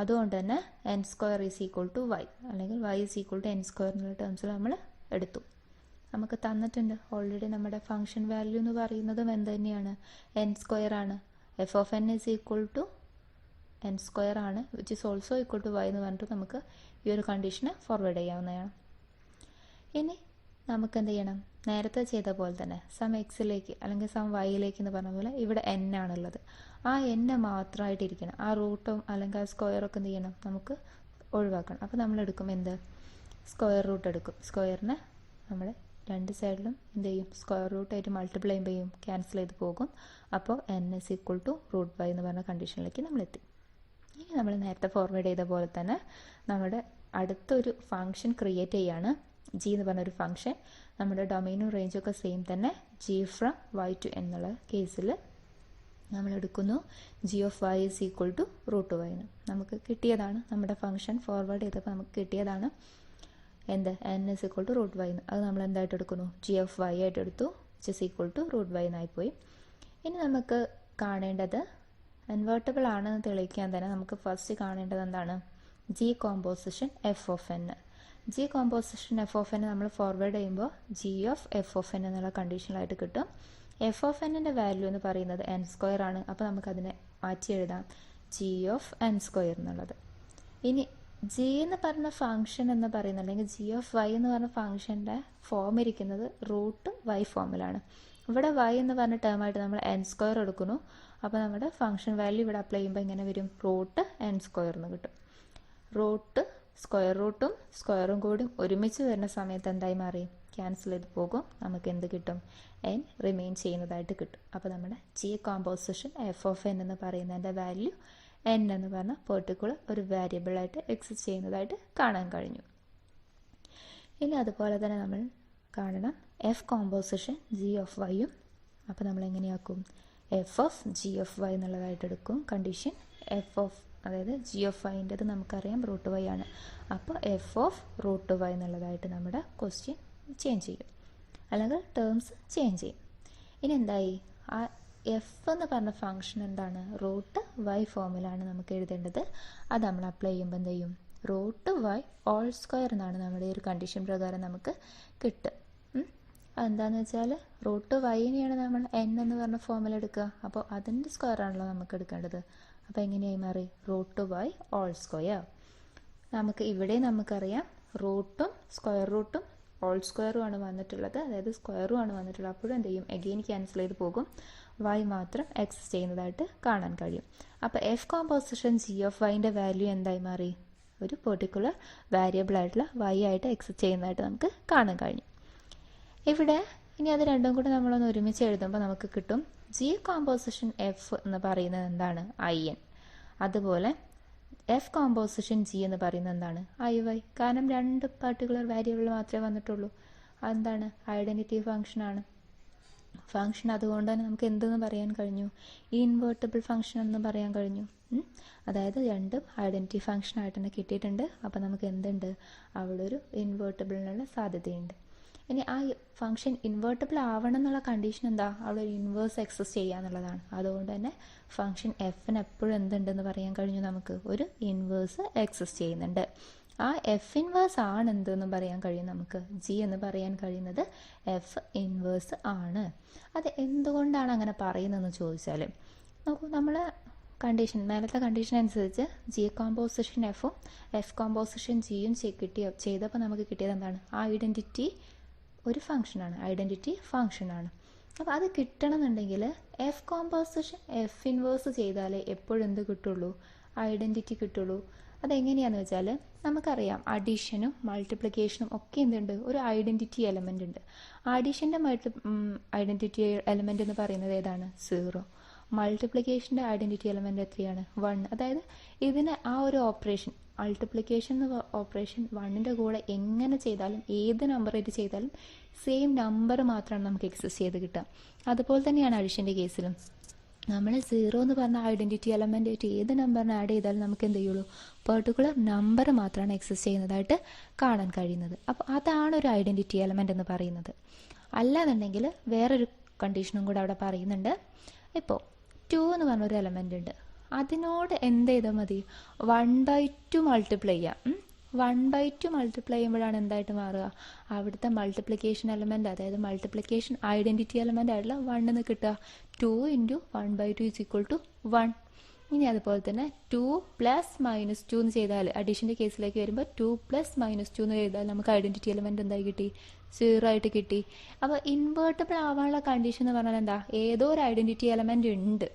അതുകൊണ്ട് തന്നെ n square is equal to y, അല്ലെങ്കിൽ y is equal to N square എന്നുള്ള ടേംസിൽ നമ്മൾ എടുത്തു. നമുക്ക് തന്നിട്ടുണ്ട് ഓൾറെഡി നമ്മുടെ ഫംഗ്ഷൻ വാല്യൂ എന്ന് പറയുന്നതും എന്ത് തന്നെയാണ്, എൻ സ്ക്വയർ ആണ്. F of N is equal to N square ആണ്, which is also equal to Y എന്ന് പറഞ്ഞിട്ട് നമുക്ക് ഈ ഒരു കണ്ടീഷന് ഫോർവേഡ് ചെയ്യാവുന്നതാണ്. ഇനി നമുക്ക് എന്ത് ചെയ്യണം, നേരത്തെ ചെയ്ത പോലെ തന്നെ സം എക്സിലേക്ക് അല്ലെങ്കിൽ സം വൈയിലേക്ക് എന്ന് പറഞ്ഞ പോലെ ഇവിടെ എൻ ആണുള്ളത്. ആ എൻ മാത്രമായിട്ടിരിക്കണം. ആ റൂട്ടും അല്ലെങ്കിൽ ആ സ്ക്വയറൊക്കെ എന്ത് ചെയ്യണം, നമുക്ക് ഒഴിവാക്കണം. അപ്പോൾ നമ്മൾ എടുക്കും എന്ത്, സ്ക്വയർ റൂട്ട് എടുക്കും. സ്ക്വയറിനെ നമ്മൾ രണ്ട് സൈഡിലും എന്ത് ചെയ്യും, സ്ക്വയർ റൂട്ടായിട്ട് മൾട്ടിപ്ലൈ ചെയ്യും, ക്യാൻസൽ ചെയ്ത് പോകും. അപ്പോൾ n is equal to root y എന്ന് പറഞ്ഞ കണ്ടീഷനിലേക്ക് നമ്മൾ എത്തി. ഇനി നമ്മൾ നേരത്തെ ഫോർവേഡ് ചെയ്ത പോലെ തന്നെ നമ്മുടെ അടുത്തൊരു ഫംഗ്ഷൻ ക്രിയേറ്റ് ചെയ്യാണ്, ജി എന്ന് പറഞ്ഞൊരു ഫംഗ്ഷൻ. നമ്മുടെ ഡൊമൈനും റേഞ്ചും ഒക്കെ സെയിം തന്നെ, ജി ഫ്രം വൈ ടു എന്നുള്ള കേസിൽ നമ്മൾ എടുക്കുന്നു g of y is equal to root y എന്ന് നമുക്ക് കിട്ടിയതാണ്. നമ്മുടെ ഫംഗ്ഷൻ ഫോർവേഡ് ചെയ്തപ്പോൾ നമുക്ക് കിട്ടിയതാണ് എന്ത്, n is equal to root y എന്ന്. അത് നമ്മൾ എന്തായിട്ട് എടുക്കുന്നു, ജി ഓഫ് വൈ ആയിട്ട് എടുത്തു, which is equal to root Y എന്നായിപ്പോയി. ഇനി നമുക്ക് കാണേണ്ടത് ഇൻവേർട്ടിബിൾ ആണെന്ന് തെളിയിക്കാൻ തന്നെ നമുക്ക് ഫസ്റ്റ് കാണേണ്ടത് എന്താണ്, G composition F of N. G composition F of N നമ്മൾ ഫോർവേഡ് ചെയ്യുമ്പോൾ G of F of N എന്നുള്ള കണ്ടീഷനിലായിട്ട് കിട്ടും. എഫ് ഓഫ് എന്നിൻ്റെ വാല്യൂ എന്ന് പറയുന്നത് എൻ സ്ക്വയർ ആണ്. അപ്പോൾ നമുക്കതിനെ മാറ്റി എഴുതാം ജി ഓഫ് എൻ സ്ക്വയർ എന്നുള്ളത്. ഇനി ജി എന്ന് പറഞ്ഞ ഫംഗ്ഷൻ എന്ന് പറയുന്നത്, അല്ലെങ്കിൽ ജി ഓഫ് വൈ എന്ന് പറഞ്ഞ ഫംഗ്ഷൻ്റെ ഫോം ഇരിക്കുന്നത് റൂട്ട് വൈ ഫോമിലാണ്. ഇവിടെ വൈ എന്ന് പറഞ്ഞ ടേമായിട്ട് നമ്മൾ എൻ സ്ക്വയർ എടുക്കുന്നു. അപ്പോൾ നമ്മുടെ ഫംഗ്ഷൻ വാല്യൂ ഇവിടെ അപ്ലൈ ചെയ്യുമ്പോൾ എങ്ങനെ വരും, റൂട്ട് എൻ സ്ക്വയർ എന്ന് കിട്ടും. റൂട്ട് സ്ക്വയർ റൂട്ടും സ്ക്വയറും കൂടി ഒരുമിച്ച് വരുന്ന സമയത്ത് എന്തായി മാറി, ക്യാൻസൽ ചെയ്ത് പോകും. നമുക്ക് എന്ത് കിട്ടും, എൻ റിമെയിൻ ചെയ്യുന്നതായിട്ട് കിട്ടും. അപ്പോൾ നമ്മുടെ G composition F of N എന്ന് പറയുന്നതിൻ്റെ വാല്യൂ എൻ എന്ന് പറഞ്ഞ പെർട്ടിക്കുലർ ഒരു വേരിയബിളായിട്ട് എക്സിസ്റ്റ് ചെയ്യുന്നതായിട്ട് കാണാൻ കഴിഞ്ഞു. ഇനി അതുപോലെ തന്നെ നമ്മൾ കാണണം എഫ് കോമ്പോസിഷൻ ജി ഓഫ് വൈയും. അപ്പോൾ നമ്മൾ എങ്ങനെയാക്കും, F of G of Y എന്നുള്ളതായിട്ട് എടുക്കും കണ്ടീഷൻ. എഫ് ഓഫ് അതായത് ജി ഓഫ് വൈൻ്റെത് നമുക്കറിയാം റൂട്ട് വൈ ആണ്. അപ്പോൾ എഫ് ഓഫ് റൂട്ട് വൈ എന്നുള്ളതായിട്ട് നമ്മുടെ ക്വസ്റ്റ്യൻ ചേഞ്ച് ചെയ്യും, അല്ലെങ്കിൽ ടേംസ് ചേഞ്ച് ചെയ്യും. ഇനി എന്തായി, ആ എഫ് എന്ന് പറഞ്ഞ ഫംഗ്ഷൻ എന്താണ്, റൂട്ട് വൈ ഫോമിലാണ് നമുക്ക് എഴുതേണ്ടത്. അത് നമ്മൾ അപ്ലൈ ചെയ്യുമ്പോൾ എന്ത് ചെയ്യും, റൂട്ട് വൈ ഓൾ സ്ക്വയർ എന്നാണ് നമ്മുടെ ഒരു കണ്ടീഷൻ പ്രകാരം നമുക്ക് കിട്ടുക. അതെന്താണെന്ന് വെച്ചാൽ റൂട്ട് വൈനെയാണ് നമ്മൾ എൻ എന്ന് പറഞ്ഞ ഫോമിൽ എടുക്കുക. അപ്പോൾ അതിൻ്റെ സ്ക്വയർ ആണല്ലോ നമുക്ക് എടുക്കേണ്ടത്. അപ്പോൾ എങ്ങനെയായി മാറി, റൂട്ട് വൈ ഓൾ സ്ക്വയർ. നമുക്ക് ഇവിടെ നമുക്കറിയാം റൂട്ടും സ്ക്വയർ റൂട്ടും ഓൾ സ്ക്വയറും ആണ് വന്നിട്ടുള്ളത്, അതായത് സ്ക്വയറും ആണ് വന്നിട്ടുള്ളത്. അപ്പോഴും എന്ത് ചെയ്യും, എഗെയിൻ ക്യാൻസൽ ചെയ്ത് പോകും, വൈ മാത്രം എക്സിസ്റ്റ് ചെയ്യുന്നതായിട്ട് കാണാൻ കഴിയും. അപ്പോൾ എഫ് കോമ്പോസിഷൻ ജി ഓഫ് വൈൻ്റെ വാല്യൂ എന്തായി മാറി, ഒരു പെർട്ടിക്കുലർ വേരിയബിൾ ആയിട്ടുള്ള വൈ ആയിട്ട് എക്സിസ്റ്റ് ചെയ്യുന്നതായിട്ട് നമുക്ക് കാണാൻ കഴിഞ്ഞു. ഇവിടെ ഇനി അത് രണ്ടും കൂടി നമ്മളൊന്ന് ഒരുമിച്ച് എഴുതുമ്പോൾ നമുക്ക് കിട്ടും ജി കോമ്പോസിഷൻ എഫ് എന്ന് പറയുന്നത് എന്താണ്, ഐ എൻ. അതുപോലെ എഫ് കോമ്പോസിഷൻ ജി എന്ന് പറയുന്നത് എന്താണ്, ഐ വൈ. കാരണം രണ്ട് പർട്ടിക്കുലർ വേരിയബിൾ മാത്രമേ വന്നിട്ടുള്ളൂ. അതെന്താണ്, ഐഡൻറ്റിറ്റി ഫംഗ്ഷനാണ്. ഫംഗ്ഷൻ അതുകൊണ്ട് തന്നെ നമുക്ക് എന്തെന്ന് പറയാൻ കഴിഞ്ഞു, ഇൻവേർട്ടിബിൾ ഫംഗ്ഷൻ എന്ന് പറയാൻ കഴിഞ്ഞു. അതായത് രണ്ടും ഐഡൻറ്റിറ്റി ഫംഗ്ഷനായിട്ട് തന്നെ കിട്ടിയിട്ടുണ്ട്. അപ്പോൾ നമുക്ക് എന്തുണ്ട്, അവിടെ ഒരു ഇൻവേർട്ടിബിളിനുള്ള സാധ്യതയുണ്ട്. ഇനി ആ ഫംഗ്ഷൻ ഇൻവേർട്ടിബിൾ ആവണം എന്നുള്ള കണ്ടീഷൻ എന്താ, അവിടെ ഒരു ഇൻവേഴ്സ് എക്സിസ്റ്റ് ചെയ്യുക എന്നുള്ളതാണ്. അതുകൊണ്ട് തന്നെ ഫംഗ്ഷൻ എഫിന് എപ്പോഴും എന്തുണ്ടെന്ന് പറയാൻ കഴിഞ്ഞു, നമുക്ക് ഒരു ഇൻവേഴ്സ് എക്സിസ്റ്റ് ചെയ്യുന്നുണ്ട്. ആ എഫ് ഇൻവേഴ്സ് ആണ് എന്തെന്ന് പറയാൻ കഴിയും നമുക്ക്, ജി എന്ന് പറയാൻ കഴിയുന്നത് എഫ് ഇൻവേഴ്സ് ആണ്. അത് എന്തുകൊണ്ടാണ് അങ്ങനെ പറയുന്നതെന്ന് ചോദിച്ചാൽ നോക്കൂ, നമ്മൾ കണ്ടീഷൻ മേലത്തെ കണ്ടീഷൻ അനുസരിച്ച് ജി കോമ്പോസിഷൻ എഫും എഫ് കോമ്പോസിഷൻ ജിയും ചെയ്തപ്പോൾ നമുക്ക് കിട്ടിയത് എന്താണ്, ആ ഐഡൻറ്റിറ്റി ഒരു ഫംഗ്ഷനാണ്, ഐഡൻറ്റിറ്റി ഫംഗ്ഷനാണ്. അപ്പോൾ അത് കിട്ടണമെന്നുണ്ടെങ്കിൽ എഫ് കോമ്പോസിഷൻ എഫ് ഇൻവേഴ്സ് ചെയ്താലേ എപ്പോഴും എന്ത് കിട്ടുള്ളൂ, ഐഡൻറ്റിറ്റി കിട്ടുള്ളൂ. അതെങ്ങനെയാണെന്ന് വെച്ചാൽ നമുക്കറിയാം അഡീഷനും മൾട്ടിപ്ലിക്കേഷനും ഒക്കെ എന്തുണ്ട്, ഒരു ഐഡൻറ്റിറ്റി എലമെൻ്റ് ഉണ്ട്. അഡീഷൻ്റെ ഐഡൻറ്റിറ്റി എലമെൻ്റ് എന്ന് പറയുന്നത് ഏതാണ്, 0. മൾട്ടിപ്ലിക്കേഷൻ്റെ ഐഡൻറ്റിറ്റി എലമെൻ്റ് എത്രയാണ്, 1. അതായത് ഇതിന് ആ ഒരു ഓപ്പറേഷൻ മൾട്ടിപ്ലിക്കേഷൻ എന്ന ഓപ്പറേഷൻ 1ൻ്റെ കൂടെ എങ്ങനെ ചെയ്താലും ഏത് നമ്പർ ആയിട്ട് ചെയ്താലും സെയിം നമ്പർ മാത്രമാണ് നമുക്ക് എക്സിസ്റ്റ് ചെയ്ത് കിട്ടുക. അതുപോലെ തന്നെയാണ് അഡീഷൻ്റെ കേസിലും. നമ്മൾ 0 എന്ന് പറഞ്ഞ ഐഡൻറ്റിറ്റി എലമെൻ്റ് ആയിട്ട് ഏത് നമ്പറിന് ആഡ് ചെയ്താലും നമുക്ക് എന്ത് ചെയ്യുള്ളൂ, പെർട്ടിക്കുലർ നമ്പർ മാത്രമാണ് എക്സിസ്റ്റ് ചെയ്യുന്നതായിട്ട് കാണാൻ കഴിയുന്നത്. അപ്പോൾ അതാണ് ഒരു ഐഡൻറ്റിറ്റി എലമെൻ്റ് എന്ന് പറയുന്നത്. അല്ലാന്നുണ്ടെങ്കിൽ വേറൊരു കണ്ടീഷനും കൂടെ അവിടെ പറയുന്നുണ്ട്. ഇപ്പോൾ 2 എന്ന് പറഞ്ഞൊരു എലമെൻ്റ് ഉണ്ട്, അതിനോട് എന്ത് ചെയ്താൽ മതി, 1/2 മൾട്ടിപ്ലൈ ചെയ്യാം. 1/2 മൾട്ടിപ്ലൈ ചെയ്യുമ്പോഴാണ് എന്തായിട്ട് മാറുക, അവിടുത്തെ മൾട്ടിപ്ലിക്കേഷൻ എലമെൻ്റ്, അതായത് മൾട്ടിപ്ലിക്കേഷൻ ഐഡൻറ്റിറ്റി എലമെൻ്റ് ആയിട്ടുള്ള 1 എന്ന് കിട്ടുക. 2 × 1/2 = 1. ഇനി അതുപോലെ തന്നെ 2 + -2 എന്ന് ചെയ്താൽ, അഡീഷൻ്റെ കേസിലേക്ക് വരുമ്പോൾ 2 + -2 എന്ന് ചെയ്താൽ നമുക്ക് ഐഡൻറ്റിറ്റി എലമെൻ്റ് എന്തായി കിട്ടി, 0 ആയിട്ട് കിട്ടി. അപ്പോൾ ഇൻവേർട്ടബിൾ ആവാനുള്ള കണ്ടീഷൻ എന്ന് പറഞ്ഞാൽ എന്താ, ഏതോ ഒരു ഐഡൻറ്റിറ്റി എലമെൻ്റ് ഉണ്ട്,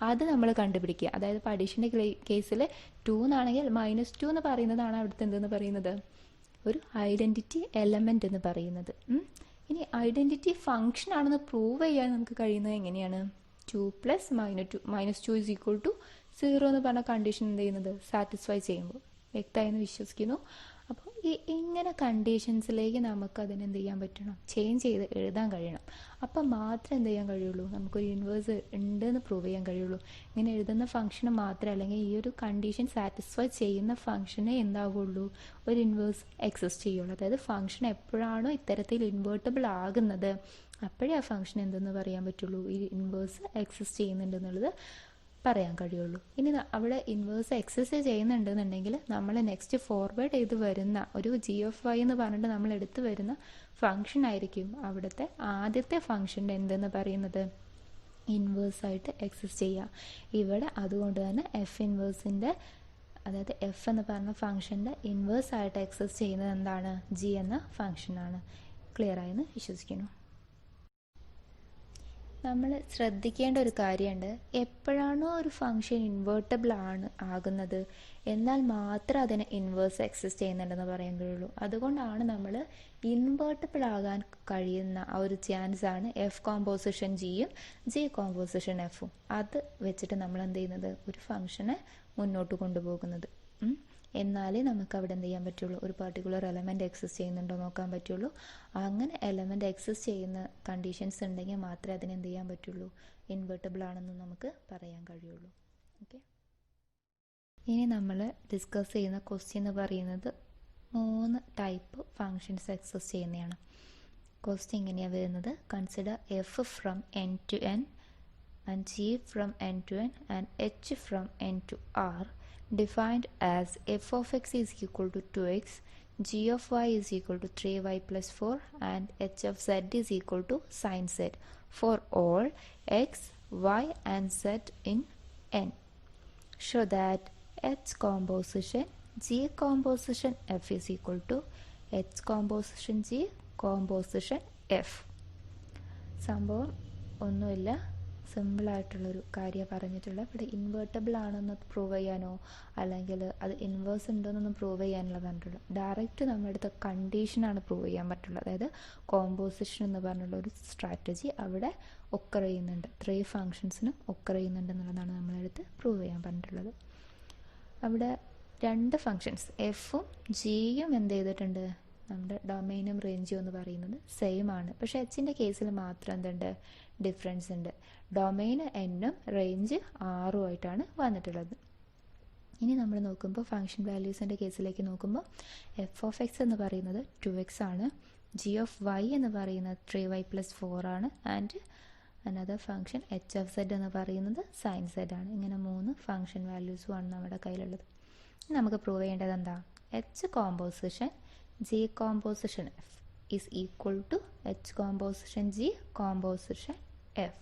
അത് നമ്മൾ കണ്ടുപിടിക്കുക. അതായത് ഇപ്പോൾ അഡീഷൻ്റെ കേസിൽ 2 എന്നാണെങ്കിൽ -2 എന്ന് പറയുന്നതാണ് അവിടുത്തെ എന്തെന്ന് പറയുന്നത്, ഒരു ഐഡൻറ്റിറ്റി എലമെൻ്റ് എന്ന് പറയുന്നത്. ഇനി ഐഡൻറ്റിറ്റി ഫംഗ്ഷൻ ആണെന്ന് പ്രൂവ് ചെയ്യാൻ നമുക്ക് കഴിയുന്നത് എങ്ങനെയാണ്, 2 + -2 = 0 എന്ന് പറഞ്ഞ കണ്ടീഷൻ എന്ത് ചെയ്യുന്നത്, സാറ്റിസ്ഫൈ ചെയ്യുമ്പോൾ. വ്യക്തമായെന്ന് വിശ്വസിക്കുന്നു. അപ്പോൾ ഇങ്ങനെ കണ്ടീഷൻസിലേക്ക് നമുക്ക് അതിനെന്ത് ചെയ്യാൻ പറ്റണം, ചേഞ്ച് ചെയ്ത് എഴുതാൻ കഴിയണം. അപ്പം മാത്രമേ എന്ത് ചെയ്യാൻ കഴിയുള്ളൂ, നമുക്കൊരു ഇൻവേഴ്സ് ഉണ്ടെന്ന് പ്രൂവ് ചെയ്യാൻ കഴിയുള്ളൂ. ഇങ്ങനെ എഴുതുന്ന ഫംഗ്ഷന് മാത്രമേ, അല്ലെങ്കിൽ ഈ ഒരു കണ്ടീഷൻ സാറ്റിസ്ഫൈ ചെയ്യുന്ന ഫംഗ്ഷനെ എന്താവുള്ളൂ, ഒരു ഇൻവേഴ്സ് എക്സിസ്റ്റ് ചെയ്യുള്ളൂ. അതായത് ഫംഗ്ഷൻ എപ്പോഴാണോ ഇത്തരത്തിൽ ഇൻവേർട്ടബിൾ ആകുന്നത് അപ്പോഴേ ആ ഫംഗ്ഷൻ എന്തെന്ന് പറയാൻ പറ്റുള്ളൂ, ഈ ഇൻവേഴ്സ് എക്സിസ്റ്റ് ചെയ്യുന്നുണ്ടെന്നുള്ളത് പറയാൻ കഴിയുള്ളൂ. ഇനി അവിടെ ഇൻവേഴ്സ് എക്സിസ്റ്റ് ചെയ്യുന്നുണ്ടെന്നുണ്ടെങ്കിൽ നമ്മൾ നെക്സ്റ്റ് ഫോർവേഡ് ചെയ്ത് വരുന്ന ഒരു g(y) എന്ന് പറഞ്ഞിട്ട് നമ്മൾ എടുത്തു വരുന്ന ഫംഗ്ഷൻ ആയിരിക്കും അവിടുത്തെ ആദ്യത്തെ ഫംഗ്ഷൻ്റെ എന്തെന്ന് പറയുന്നത്, ഇൻവേഴ്സായിട്ട് എക്സിസ്റ്റ് ചെയ്യുക. ഇവിടെ അതുകൊണ്ട് തന്നെ എഫ് ഇൻവേഴ്സിൻ്റെ, അതായത് എഫ് എന്ന് പറഞ്ഞ ഫംഗ്ഷൻ്റെ ഇൻവേഴ്സായിട്ട് എക്സിസ്റ്റ് ചെയ്യുന്നത് എന്താണ്, ജി എന്ന ഫംഗ്ഷനാണ്. ക്ലിയർ ആയെന്ന് വിശ്വസിക്കുന്നു. നമ്മൾ ശ്രദ്ധിക്കേണ്ട ഒരു കാര്യമുണ്ട്, എപ്പോഴാണോ ഒരു ഫംഗ്ഷൻ ഇൻവേർട്ടബിൾ ആകുന്നത് എന്നാൽ മാത്രം അതിന് ഇൻവേഴ്സ് എക്സിസ്റ്റ് ചെയ്യുന്നുണ്ടെന്ന് പറയാൻ കഴിയുള്ളൂ. അതുകൊണ്ടാണ് നമ്മൾ ഇൻവേർട്ടബിൾ ആകാൻ കഴിയുന്ന ആ ഒരു ചാൻസാണ് എഫ് കോമ്പോസിഷൻ ജിയും ജി കോമ്പോസിഷൻ എഫും. അത് വെച്ചിട്ട് നമ്മൾ എന്ത് ചെയ്യുന്നത്, ഒരു ഫംഗ്ഷനെ മുന്നോട്ട് കൊണ്ടുപോകുന്നത്. എന്നാലേ നമുക്ക് അവിടെ എന്ത് ചെയ്യാൻ പറ്റുള്ളൂ, ഒരു പർട്ടിക്കുലർ എലമെൻറ്റ് എക്സിസ്റ്റ് ചെയ്യുന്നുണ്ടോ നോക്കാൻ പറ്റുള്ളൂ. അങ്ങനെ എലമെൻറ്റ് എക്സിസ്റ്റ് ചെയ്യുന്ന കണ്ടീഷൻസ് ഉണ്ടെങ്കിൽ മാത്രമേ അതിന് എന്ത് ചെയ്യാൻ പറ്റുള്ളൂ, ഇൻവേർട്ടബിൾ ആണെന്ന് നമുക്ക് പറയാൻ കഴിയുള്ളൂ. ഓക്കെ, ഇനി നമ്മൾ ഡിസ്കസ് ചെയ്യുന്ന ക്വസ്റ്റ്യൻ എന്ന് പറയുന്നത് 3 ടൈപ്പ് ഫങ്ഷൻസ് എക്സിസ്റ്റ് ചെയ്യുന്നതാണ്. ക്വസ്റ്റ്യൻ ഇങ്ങനെയാണ് വരുന്നത്, consider F from n to n and g from n to n and h from n to r defined as f of x is equal to 2x, g of y is equal to 3y plus 4 and h of z is equal to sin z for all x, y and z in n. Show that h composition g composition f is equal to h composition g composition f. സംഭവം ഒന്നുമില്ല, സിമ്പിളായിട്ടുള്ളൊരു കാര്യം പറഞ്ഞിട്ടുള്ള. ഇവിടെ invertible ആണെന്ന് prove ചെയ്യാനോ അല്ലെങ്കിൽ അത് ഇൻവേഴ്സ് ഉണ്ടോയെന്നൊന്നും പ്രൂവ് ചെയ്യാനുള്ള പറഞ്ഞിട്ടുള്ളൂ. ഡയറക്റ്റ് നമ്മുടെ അടുത്ത കണ്ടീഷനാണ് പ്രൂവ് ചെയ്യാൻ പറ്റുള്ളത്. അതായത് കോമ്പോസിഷൻ എന്ന് പറഞ്ഞുള്ളൊരു സ്ട്രാറ്റജി അവിടെ ഒക്കർ ചെയ്യുന്നുണ്ട്, 3 ഫങ്ഷൻസിനും ഒക്കർ ചെയ്യുന്നുണ്ട് എന്നുള്ളതാണ് നമ്മളടുത്ത് പ്രൂവ് ചെയ്യാൻ പറഞ്ഞിട്ടുള്ളത്. അവിടെ 2 ഫങ്ഷൻസ് എഫും ജിയും എന്ത് ചെയ്തിട്ടുണ്ട്, നമ്മുടെ ഡൊമൈനും റേഞ്ചും എന്ന് പറയുന്നത് സെയിം ആണ്. പക്ഷേ എച്ചിൻ്റെ കേസിൽ മാത്രം എന്തുണ്ട്, ഡിഫറൻസ് ഉണ്ട്. ഡൊമൈൻ എന്നും റേഞ്ച് 6 ആയിട്ടാണ് വന്നിട്ടുള്ളത്. ഇനി നമ്മൾ നോക്കുമ്പോൾ ഫംഗ്ഷൻ വാല്യൂസിൻ്റെ കേസിലേക്ക് നോക്കുമ്പോൾ എഫ് ഓഫ് എക്സ് എന്ന് പറയുന്നത് 2x ആണ്, ജി ഓഫ് വൈ എന്ന് പറയുന്നത് 3y plus 4 ആണ്, and another function h of z എന്ന് പറയുന്നത് സൈൻ സെഡ് ആണ്. ഇങ്ങനെ 3 ഫംഗ്ഷൻ വാല്യൂസുമാണ് നമ്മുടെ കയ്യിലുള്ളത്. നമുക്ക് പ്രൂവ് ചെയ്യേണ്ടത് എന്താ, h composition G composition F is equal to h composition G composition f.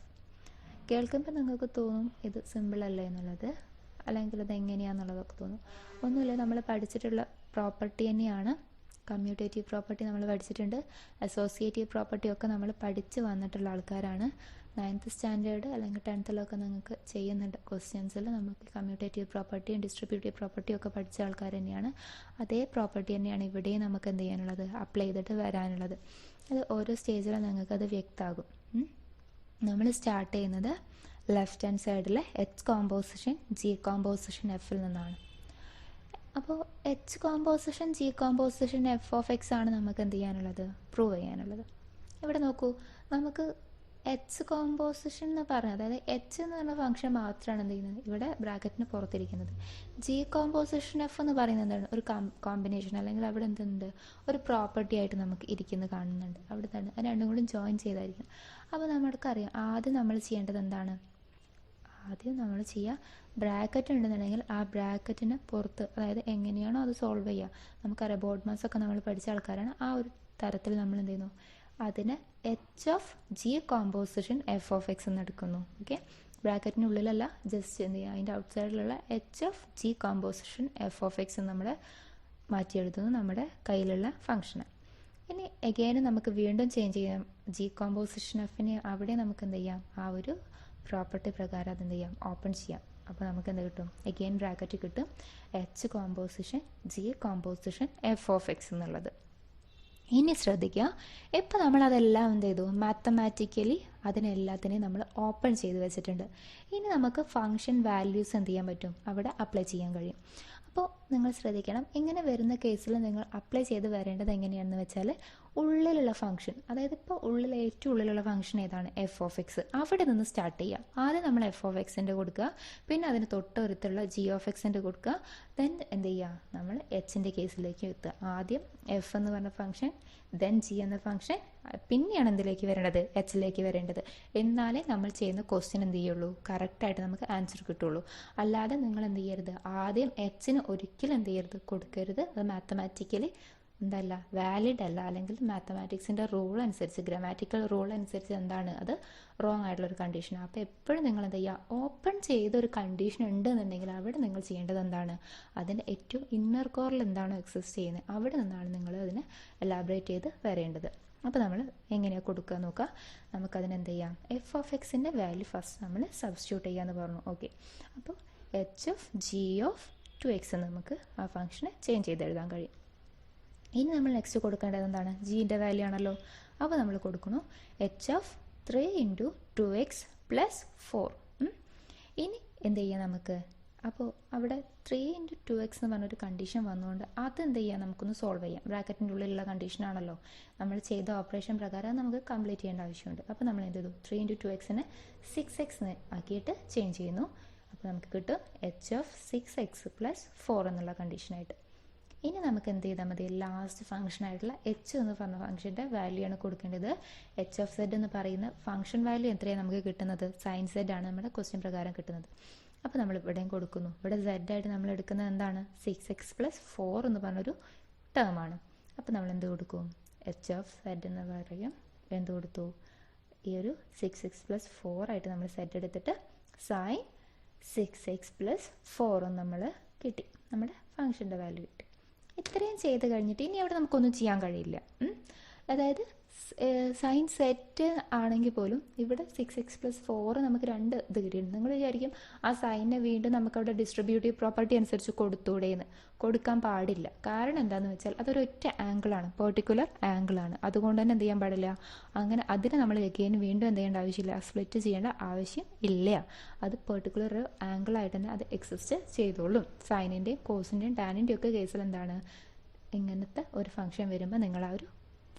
കേൾക്കുമ്പോൾ നിങ്ങൾക്ക് തോന്നും ഇത് സിമ്പിൾ അല്ലേ എന്നുള്ളത്, അല്ലെങ്കിൽ ഇത് എങ്ങനെയാണെന്നുള്ളതൊക്കെ തോന്നും. ഒന്നുമില്ല, നമ്മൾ പഠിച്ചിട്ടുള്ള പ്രോപ്പർട്ടി തന്നെയാണ് കമ്മ്യൂട്ടേറ്റീവ് പ്രോപ്പർട്ടി നമ്മൾ പഠിച്ചിട്ടുണ്ട്, അസോസിയേറ്റീവ് പ്രോപ്പർട്ടി ഒക്കെ നമ്മൾ പഠിച്ച് വന്നിട്ടുള്ള ആൾക്കാരാണ്. 9th സ്റ്റാൻഡേർഡ് അല്ലെങ്കിൽ 10th നിങ്ങൾക്ക് ചെയ്യുന്നുണ്ട് ക്വസ്റ്റ്യൻസിൽ. നമുക്ക് കമ്മ്യൂട്ടേറ്റീവ് പ്രോപ്പർട്ടിയും ഡിസ്ട്രിബ്യൂട്ടീവ് പ്രോപ്പർട്ടിയും ഒക്കെ പഠിച്ച ആൾക്കാർ തന്നെയാണ്. അതേ പ്രോപ്പർട്ടി തന്നെയാണ് ഇവിടെയും നമുക്ക് എന്ത് ചെയ്യാനുള്ളത്, അപ്ലൈ ചെയ്തിട്ട് വരാനുള്ളത്. അത് ഓരോ സ്റ്റേജിലും നിങ്ങൾക്കത് വ്യക്തമാകും. നമ്മൾ സ്റ്റാർട്ട് ചെയ്യുന്നത് ലെഫ്റ്റ് ഹാൻഡ് സൈഡിലെ എച്ച് കോമ്പോസിഷൻ ജി കോമ്പോസിഷൻ എഫിൽ നിന്നാണ്. അപ്പോൾ H composition G composition F of X ആണ് നമുക്ക് എന്ത് ചെയ്യാനുള്ളത്, പ്രൂവ് ചെയ്യാനുള്ളത്. ഇവിടെ നോക്കൂ, നമുക്ക് എച്ച് കോമ്പോസിഷൻ എന്ന് പറഞ്ഞാൽ, അതായത് എച്ച് എന്ന് പറഞ്ഞ ഫംഗ്ഷൻ മാത്രമാണ് എന്ത് ചെയ്യുന്നത് ഇവിടെ ബ്രാക്കറ്റിന് പുറത്തിരിക്കുന്നത്. ജി കോമ്പോസിഷൻ എഫ് എന്ന് പറയുന്നത് എന്താണ്, ഒരു കോമ്പിനേഷൻ അല്ലെങ്കിൽ അവിടെ എന്തുണ്ട്, ഒരു പ്രോപ്പർട്ടി ആയിട്ട് നമുക്ക് ഇരിക്കുന്നത് കാണുന്നുണ്ട്. അവിടെ തന്നെ രണ്ടും കൂടി ജോയിൻ ചെയ്തായിരിക്കും. അപ്പോൾ നമ്മൾക്കറിയാം ആദ്യം നമ്മൾ ചെയ്യേണ്ടത് എന്താണ്, ആദ്യം നമ്മൾ ചെയ്യുക, ബ്രാക്കറ്റ് ഉണ്ടെന്നുണ്ടെങ്കിൽ ആ ബ്രാക്കറ്റിന് പുറത്ത്, അതായത് എങ്ങനെയാണോ അത് സോൾവ് ചെയ്യുക, നമുക്കറിയാം ബോർഡ് മാസ് ഒക്കെ നമ്മൾ പഠിച്ച ആൾക്കാരാണ്. ആ ഒരു തരത്തിൽ നമ്മൾ എന്ത് ചെയ്യുന്നു, അതിന് H of G composition F of X എന്ന് എടുക്കുന്നു. ഓക്കെ, ബ്രാക്കറ്റിനുള്ളിലല്ല, ജസ്റ്റ് എന്ത് ചെയ്യുക, അതിൻ്റെ ഔട്ട് സൈഡിലുള്ള H of G composition F of X നമ്മൾ മാറ്റി എഴുതുന്നു നമ്മുടെ കയ്യിലുള്ള ഫംഗ്ഷന്. ഇനി എഗെയിൻ നമുക്ക് വീണ്ടും ചേഞ്ച് ചെയ്യാം. ജി കോമ്പോസിഷൻ എഫിനെ അവിടെ നമുക്ക് എന്ത് ചെയ്യാം, ആ ഒരു പ്രോപ്പർട്ടി പ്രകാരം അതെന്ത് ചെയ്യാം, ഓപ്പൺ ചെയ്യാം. അപ്പോൾ നമുക്ക് എന്ത് കിട്ടും, എഗെയിൻ ബ്രാക്കറ്റ് കിട്ടും, H composition G composition F of X എന്നുള്ളത്. ഇനി ശ്രദ്ധിക്കുക, ഇപ്പം നമ്മളതെല്ലാം എന്ത് ചെയ്തു, മാത്തമാറ്റിക്കലി അതിനെല്ലാത്തിനെയും നമ്മൾ ഓപ്പൺ ചെയ്ത് വെച്ചിട്ടുണ്ട്. ഇനി നമുക്ക് ഫംഗ്ഷൻ വാല്യൂസ് എന്ത് ചെയ്യാൻ പറ്റും, അവിടെ അപ്ലൈ ചെയ്യാൻ കഴിയും. അപ്പോൾ നിങ്ങൾ ശ്രദ്ധിക്കണം, ഇങ്ങനെ വരുന്ന കേസിൽ നിങ്ങൾ അപ്ലൈ ചെയ്ത് വരേണ്ടത് എങ്ങനെയാണെന്ന് വെച്ചാൽ, ഉള്ളിലുള്ള ഫംഗ്ഷൻ, അതായത് ഇപ്പോൾ ഏറ്റവും ഉള്ളിലുള്ള ഫംഗ്ഷൻ ഏതാണ്, എഫ് ഓഫ് എക്സ്, അവിടെ നിന്ന് സ്റ്റാർട്ട് ചെയ്യുക. ആദ്യം നമ്മൾ എഫ് ഓഫ് എക്സിൻ്റെ കൊടുക്കുക, പിന്നെ അതിന് തൊട്ടടുത്തുള്ള ജി ഓഫ് എക്സിൻ്റെ കൊടുക്കുക, ദെൻ എന്ത് ചെയ്യുക, നമ്മൾ എച്ചിൻ്റെ കേസിലേക്ക് എത്തുക. ആദ്യം എഫ് എന്ന് പറഞ്ഞ ഫംഗ്ഷൻ, ദെൻ ജി എന്ന ഫംഗ്ഷൻ, പിന്നെയാണ് എന്തിലേക്ക് വരേണ്ടത്, എച്ചിലേക്ക് വരേണ്ടത്. എന്നാലേ നമ്മൾ ചെയ്യുന്ന ക്വസ്റ്റ്യൻ എന്ത് ചെയ്യുള്ളൂ, കറക്റ്റായിട്ട് നമുക്ക് ആൻസർ കിട്ടുള്ളൂ. അല്ലാതെ നിങ്ങൾ എന്ത് ചെയ്യരുത്, ആദ്യം എച്ചിന് ഒരിക്കലും എന്ത് ചെയ്യരുത്, കൊടുക്കരുത്. അത് മാത്തമാറ്റിക്കലി എന്തല്ല, വാലിഡ് അല്ല, അല്ലെങ്കിൽ മാത്തമാറ്റിക്സിൻ്റെ റൂൾ അനുസരിച്ച്, ഗ്രാമാറ്റിക്കൽ റൂൾ അനുസരിച്ച് എന്താണ്, അത് റോങ് ആയിട്ടുള്ളൊരു കണ്ടീഷനാണ്. അപ്പോൾ എപ്പോഴും നിങ്ങൾ എന്ത് ചെയ്യുക, ഓപ്പൺ ചെയ്തൊരു കണ്ടീഷൻ ഉണ്ടെന്നുണ്ടെങ്കിൽ അവിടെ നിങ്ങൾ ചെയ്യേണ്ടത് എന്താണ്, അതിൻ്റെ ഏറ്റവും ഇന്നർ കോറിൽ എന്താണോ എക്സിസ്റ്റ് ചെയ്യുന്നത് അവിടെ നിന്നാണ് നിങ്ങൾ അതിനെ എലാബറേറ്റ് ചെയ്ത് വരേണ്ടത്. അപ്പോൾ നമ്മൾ എങ്ങനെയാണ് കൊടുക്കുക നോക്കുക. നമുക്കതിന് എന്ത് ചെയ്യാം, എഫ് ഓഫ് എക്സിൻ്റെ വാല്യൂ ഫസ്റ്റ് നമ്മൾ സബ്സ്റ്റിറ്റ്യൂട്ട് ചെയ്യാമെന്ന് പറഞ്ഞു. ഓക്കെ, അപ്പോൾ H of G of 2x എന്ന് നമുക്ക് ആ ഫംഗ്ഷനെ ചേഞ്ച് ചെയ്ത് എഴുതാൻ കഴിയും. ഇനി നമ്മൾ നെക്സ്റ്റ് കൊടുക്കേണ്ടത് എന്താണ്, ജീൻ്റെ വാല്യൂ ആണല്ലോ. അപ്പോൾ നമ്മൾ കൊടുക്കുന്നു എച്ച് ഓഫ് 3 × 2x + 4. ഇനി എന്ത് ചെയ്യാം നമുക്ക്, അപ്പോൾ അവിടെ 3 × 2x എന്ന് പറഞ്ഞൊരു കണ്ടീഷൻ വന്നുകൊണ്ട് അത് എന്ത് ചെയ്യാം, നമുക്കൊന്ന് സോൾവ് ചെയ്യാം. ബ്രാക്കറ്റിൻ്റെ ഉള്ളിലുള്ള കണ്ടീഷനാണല്ലോ, നമ്മൾ ചെയ്ത ഓപ്പറേഷൻ പ്രകാരം നമുക്ക് കംപ്ലീറ്റ് ചെയ്യേണ്ട ആവശ്യമുണ്ട്. അപ്പോൾ നമ്മൾ എന്ത് ചെയ്തു, 3 × 2x-നെ 6x ആക്കിയിട്ട് ചേഞ്ച് ചെയ്യുന്നു. അപ്പോൾ നമുക്ക് കിട്ടും എച്ച് ഓഫ് 6x + 4 എന്നുള്ള കണ്ടീഷനായിട്ട്. ഇനി നമുക്ക് എന്ത് ചെയ്താൽ മതി, ലാസ്റ്റ് ഫംഗ്ഷൻ ആയിട്ടുള്ള എച്ച് എന്ന് പറഞ്ഞ ഫംഗ്ഷൻ്റെ വാല്യൂ ആണ് കൊടുക്കേണ്ടത്. എച്ച് ഓഫ് സെഡ് എന്ന് പറയുന്ന ഫംഗ്ഷൻ വാല്യൂ എത്രയാണ് നമുക്ക് കിട്ടുന്നത്, സൈൻ സെഡ് ആണ് നമ്മുടെ ക്വസ്റ്റ്യൻ പ്രകാരം കിട്ടുന്നത്. അപ്പോൾ നമ്മൾ ഇവിടെയും കൊടുക്കുന്നു. ഇവിടെ സെഡ് ആയിട്ട് നമ്മൾ എടുക്കുന്നത് എന്താണ്, 6x + 4 എന്ന് പറഞ്ഞൊരു ടേമാണ്. അപ്പോൾ നമ്മൾ എന്ത് കൊടുക്കും, എച്ച് ഓഫ് സെഡ് എന്ന് പറയും, എന്ത് കൊടുത്തു, ഈ ഒരു 6x + 4 ആയിട്ട് നമ്മൾ സെഡ് എടുത്തിട്ട് സൈൻ 6x + 4 നമ്മൾ കിട്ടി, നമ്മുടെ ഫംഗ്ഷൻ്റെ വാല്യൂ കിട്ടി. ഇത്രയും ചെയ്ത് കഴിഞ്ഞിട്ട് ഇനി അവിടെ നമുക്കൊന്നും ചെയ്യാൻ കഴിയില്ല. അതായത് സൈൻ സെറ്റ് ആണെങ്കിൽ പോലും ഇവിടെ 6x + 4 നമുക്ക് 2 ഇത് കിട്ടിയിട്ടുണ്ട്. നിങ്ങൾ വിചാരിക്കും ആ സൈനെ വീണ്ടും നമുക്കവിടെ ഡിസ്ട്രിബ്യൂട്ടീവ് പ്രോപ്പർട്ടി അനുസരിച്ച് കൊടുത്തൂടെയെന്ന്. കൊടുക്കാൻ പാടില്ല. കാരണം എന്താണെന്ന് വെച്ചാൽ അതൊരൊറ്റ ആംഗിളാണ്, പെർട്ടിക്കുലർ ആംഗിളാണ്. അതുകൊണ്ട് തന്നെ എന്ത് ചെയ്യാൻ പാടില്ല, അങ്ങനെ അതിനെ നമ്മൾ എഗെയിൻ വീണ്ടും എന്ത് ചെയ്യേണ്ട ആവശ്യമില്ല, സ്പ്ലിറ്റ് ചെയ്യേണ്ട ആവശ്യം ഇല്ല. അത് പെർട്ടിക്കുലർ ആംഗിളായിട്ട് തന്നെ അത് എക്സിസ്റ്റ് ചെയ്തോളും. സൈനിൻ്റെയും കോസിൻ്റെയും ടാനിൻ്റെയും ഒക്കെ കേസിൽ എന്താണ്, ഇങ്ങനത്തെ ഒരു ഫംഗ്ഷൻ വരുമ്പോൾ നിങ്ങൾ ആ ഒരു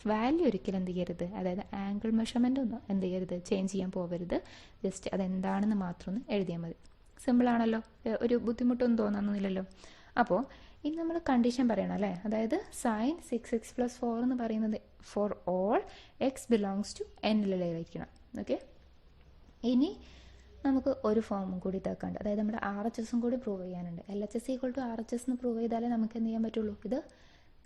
വാല്യൂ ഒരിക്കലും എന്ത് ചെയ്യരുത്, അതായത് ആംഗിൾ മെഷർമെൻ്റ് ഒന്നും എന്ത് ചെയ്യരുത്, ചേഞ്ച് ചെയ്യാൻ പോകരുത്. ജസ്റ്റ് അതെന്താണെന്ന് മാത്രം ഒന്ന് എഴുതിയാൽ മതി. സിമ്പിളാണല്ലോ, ഒരു ബുദ്ധിമുട്ടൊന്നും തോന്നുന്നില്ലല്ലോ. അപ്പോൾ ഇനി നമ്മൾ കണ്ടീഷൻ പറയണം അല്ലേ, അതായത് സൈൻ 6x + 4 എന്ന് പറയുന്നത് for all x belongs to n-ലായിരിക്കണം. ഓക്കെ, ഇനി നമുക്ക് ഒരു ഫോമും കൂടി ഇതാക്കാണ്ട്, അതായത് നമ്മുടെ RHS കൂടി പ്രൂവ് ചെയ്യാനുണ്ട്. LHS = RHS എന്ന് പ്രൂവ് ചെയ്താലേ നമുക്ക് എന്ത് ചെയ്യാൻ പറ്റുള്ളൂ, ഇത്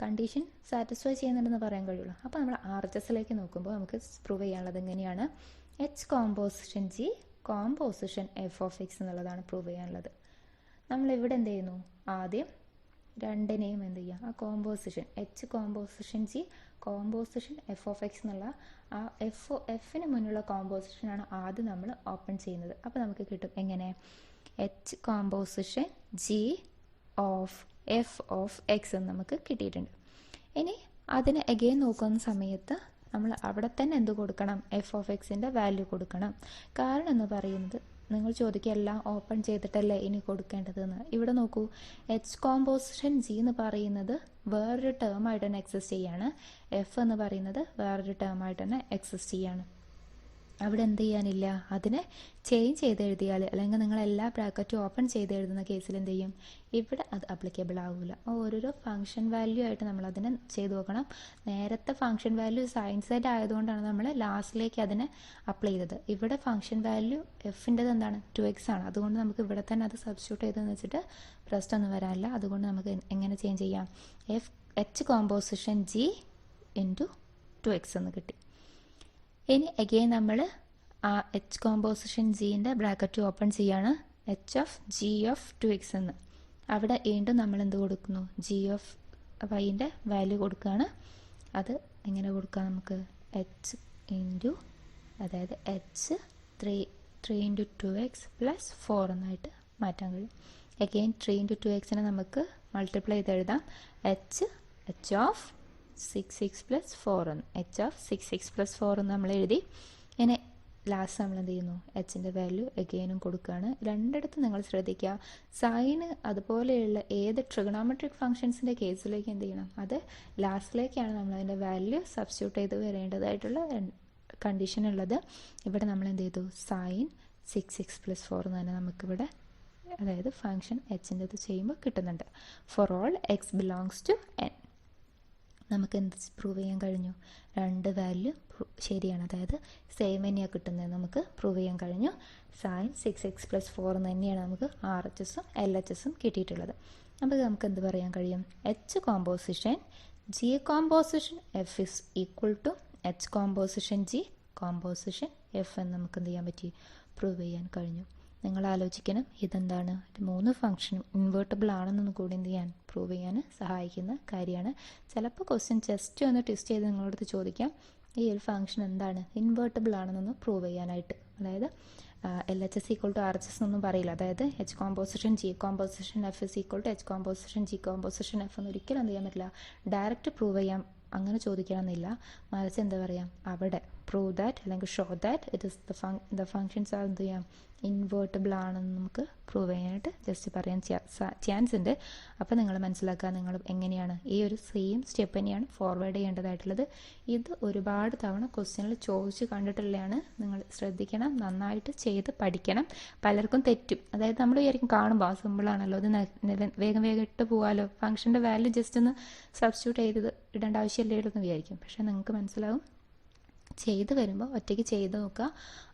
കണ്ടീഷൻ സാറ്റിസ്ഫൈ ചെയ്യുന്നുണ്ടെന്ന് പറയാൻ കഴിയുള്ളൂ. അപ്പോൾ നമ്മൾ RHS നോക്കുമ്പോൾ നമുക്ക് പ്രൂവ് ചെയ്യാനുള്ളത് എങ്ങനെയാണ്, H composition G composition F of X എന്നുള്ളതാണ് പ്രൂവ് ചെയ്യാനുള്ളത്. നമ്മളിവിടെ എന്ത് ചെയ്യുന്നു, ആദ്യം രണ്ടിനെയും എന്ത് ചെയ്യുക, ആ composition H composition G composition F of X എന്നുള്ള ആ എഫിന് മുന്നുള്ള കോമ്പോസിഷനാണ് ആദ്യം നമ്മൾ ഓപ്പൺ ചെയ്യുന്നത്. അപ്പോൾ നമുക്ക് കിട്ടും എങ്ങനെ, H composition G of F of X എന്ന് നമുക്ക് കിട്ടിയിട്ടുണ്ട്. ഇനി അതിന് എഗെയിൻ നോക്കുന്ന സമയത്ത് നമ്മൾ അവിടെ തന്നെ എന്ത് കൊടുക്കണം, എഫ് ഓഫ് എക്സിൻ്റെ വാല്യൂ കൊടുക്കണം. കാരണം എന്ന് പറയുന്നത്, നിങ്ങൾ ചോദിക്കുക എല്ലാം ഓപ്പൺ ചെയ്തിട്ടല്ലേ ഇനി കൊടുക്കേണ്ടതെന്ന്. ഇവിടെ നോക്കൂ, എച്ച് കോമ്പോസിഷൻ ജി എന്ന് പറയുന്നത് വേറൊരു ടേം ആയിട്ട് തന്നെ എക്സിസ്റ്റ് ചെയ്യാണ്, എഫ് എന്ന് പറയുന്നത് വേറൊരു ടേം ആയിട്ട് തന്നെ എക്സിസ്റ്റ് ചെയ്യാണ്. അവിടെ എന്ത് ചെയ്യാനില്ല, അതിനെ ചേഞ്ച് ചെയ്ത് എഴുതിയാൽ, അല്ലെങ്കിൽ നിങ്ങൾ എല്ലാ ബ്രാക്കറ്റും ഓപ്പൺ ചെയ്ത് എഴുതുന്ന കേസിൽ എന്ത് ചെയ്യും, ഇവിടെ അത് അപ്ലിക്കബിൾ ആവില്ല. ഓരോരോ ഫംഗ്ഷൻ വാല്യൂ ആയിട്ട് നമ്മൾ അതിനെ ചെയ്ത് നോക്കണം. നേരത്തെ ഫംഗ്ഷൻ വാല്യൂ സൈൻ സെറ്റ് ആയതുകൊണ്ടാണ് നമ്മൾ ലാസ്റ്റിലേക്ക് അതിനെ അപ്ലൈ ചെയ്തത്. ഇവിടെ ഫംഗ്ഷൻ വാല്യൂ എഫിൻ്റെത് എന്താണ്, 2x ആണ്. അതുകൊണ്ട് നമുക്ക് ഇവിടെ തന്നെ അത് സബ്സ്റ്റിറ്റ്യൂട്ട് ചെയ്തെന്ന് വെച്ചിട്ട് പ്രശ്നമൊന്നും വരാനില്ല. അതുകൊണ്ട് നമുക്ക് എങ്ങനെ ചേഞ്ച് ചെയ്യാം, H composition G into 2x എന്ന് കിട്ടി. ഇനി അഗെയിൻ നമ്മൾ ആ എച്ച് കോമ്പോസിഷൻ ജീൻ്റെ ബ്രാക്കറ്റ് ഓപ്പൺ ചെയ്യാണ്, H of G of 2x എന്ന്. അവിടെ വീണ്ടും നമ്മൾ എന്ത് കൊടുക്കുന്നു, ജി ഓഫ് വൈൻ്റെ വാല്യൂ കൊടുക്കുകയാണ്. അത് എങ്ങനെ കൊടുക്കാം, നമുക്ക് എച്ച് ഇൻറ്റു, അതായത് എച്ച് 3 ഇൻറ്റു 2x പ്ലസ് 4 എന്നായിട്ട് മാറ്റാൻ കഴിയും. അഗെയിൻ 3 ഇൻറ്റു 2xനെ നമുക്ക് മൾട്ടിപ്ലൈ ചെയ്ത് എഴുതാം, എച്ച് ഓഫ് 6x പ്ലസ് 4 എന്ന്, എച്ച് ഓഫ് 6x പ്ലസ് 4 എന്ന് നമ്മൾ എഴുതി. ഇനി ലാസ്റ്റ് നമ്മൾ എന്ത് ചെയ്യുന്നു, എച്ചിൻ്റെ വാല്യൂ എഗെയിനും കൊടുക്കുകയാണ്. രണ്ടിടത്ത് നിങ്ങൾ ശ്രദ്ധിക്കുക, സൈന് അതുപോലെയുള്ള ഏത് ട്രിഗണോമെട്രിക് ഫംഗ്ഷൻസിൻ്റെ കേസിലേക്ക് എന്ത് ചെയ്യണം, അത് ലാസ്റ്റിലേക്കാണ് നമ്മൾ അതിൻ്റെ വാല്യൂ സബ്സ്റ്റിറ്റ്യൂട്ട് ചെയ്ത് വരേണ്ടതായിട്ടുള്ള കണ്ടീഷൻ ഉള്ളത്. ഇവിടെ നമ്മൾ എന്ത് ചെയ്തു, സൈൻ 6x പ്ലസ് 4 എന്ന് തന്നെ നമുക്കിവിടെ, അതായത് ഫംഗ്ഷൻ എച്ചിൻ്റെ ഇത് ചെയ്യുമ്പോൾ കിട്ടുന്നുണ്ട്. For all x belongs to N നമുക്ക് എന്ത് പ്രൂവ് ചെയ്യാൻ കഴിഞ്ഞു, രണ്ട് വാല്യൂ ശരിയാണ്, അതായത് സെയിം തന്നെയാണ് കിട്ടുന്നത് നമുക്ക് പ്രൂവ് ചെയ്യാൻ കഴിഞ്ഞു. സൈൻ 6x പ്ലസ് 4 എന്ന് തന്നെയാണ് നമുക്ക് RHSഉം LHSഉം കിട്ടിയിട്ടുള്ളത്. അപ്പോൾ നമുക്ക് എന്ത് പറയാൻ കഴിയും, h composition G composition f is equal to h composition G composition f എന്ന് നമുക്ക് എന്ത് ചെയ്യാൻ പറ്റി, പ്രൂവ് ചെയ്യാൻ കഴിഞ്ഞു. നിങ്ങൾ ആലോചിക്കണം, ഇതെന്താണ്, 3 ഫംഗ്ഷൻ ഇൻവേർട്ടബിൾ ആണെന്നൊന്ന് കൂടി എന്ത് ചെയ്യാൻ, പ്രൂവ് ചെയ്യാൻ സഹായിക്കുന്ന കാര്യമാണ്. ചിലപ്പോൾ ക്വസ്റ്റ്യൻ ജസ്റ്റ് ഒന്ന് ടെസ്റ്റ് ചെയ്ത് നിങ്ങളടുത്ത് ചോദിക്കാം, ഈ ഒരു ഫംഗ്ഷൻ എന്താണ് ഇൻവേർട്ടബിൾ ആണെന്നൊന്ന് പ്രൂവ് ചെയ്യാനായിട്ട്. അതായത് LHS ഈക്വൾ ടു RHS എന്നൊന്നും പറയില്ല, അതായത് h composition G composition f is equal to h composition G composition f എന്ന് ഒരിക്കലും എന്ത് ചെയ്യാൻ പറ്റില്ല, ഡയറക്റ്റ് പ്രൂവ് ചെയ്യാൻ അങ്ങനെ ചോദിക്കണമെന്നില്ല. മറിച്ച് എന്താ പറയുക, അവിടെ പ്രൂവ് ദാറ്റ് അല്ലെങ്കിൽ show that it is the functions are എന്ത് ചെയ്യാം, ഇൻവേർട്ടബിൾ ആണെന്ന് നമുക്ക് പ്രൂവ് ചെയ്യാനായിട്ട് ജസ്റ്റ് പറയാൻ ചാൻസ് ഉണ്ട്. അപ്പോൾ നിങ്ങൾ മനസ്സിലാക്കുക, നിങ്ങൾ എങ്ങനെയാണ് ഈ ഒരു സെയിം സ്റ്റെപ്പ് തന്നെയാണ് ഫോർവേഡ് ചെയ്യേണ്ടതായിട്ടുള്ളത്. ഇത് ഒരുപാട് തവണ ക്വസ്റ്റ്യനിൽ ചോദിച്ച് കണ്ടിട്ടുള്ളതാണ്, നിങ്ങൾ ശ്രദ്ധിക്കണം, നന്നായിട്ട് ചെയ്ത് പഠിക്കണം. പലർക്കും തെറ്റും, അതായത് നമ്മൾ വിചാരിക്കും കാണുമ്പോൾ സിമ്പിളാണല്ലോ, ഇത് വേഗം ഇട്ട് പോകാമല്ലോ, ഫംഗ്ഷൻ്റെ വാല്യൂ ജസ്റ്റ് ഒന്ന് സബ്സ്റ്റിറ്റ്യൂട്ട് ചെയ്ത് ഇടേണ്ട ആവശ്യമില്ലല്ലോ എന്ന് വിചാരിക്കും. പക്ഷേ നിങ്ങൾക്ക് മനസ്സിലാവും, ചെയ്ത് വരുമ്പോൾ ഒറ്റയ്ക്ക് ചെയ്ത് നോക്കുക,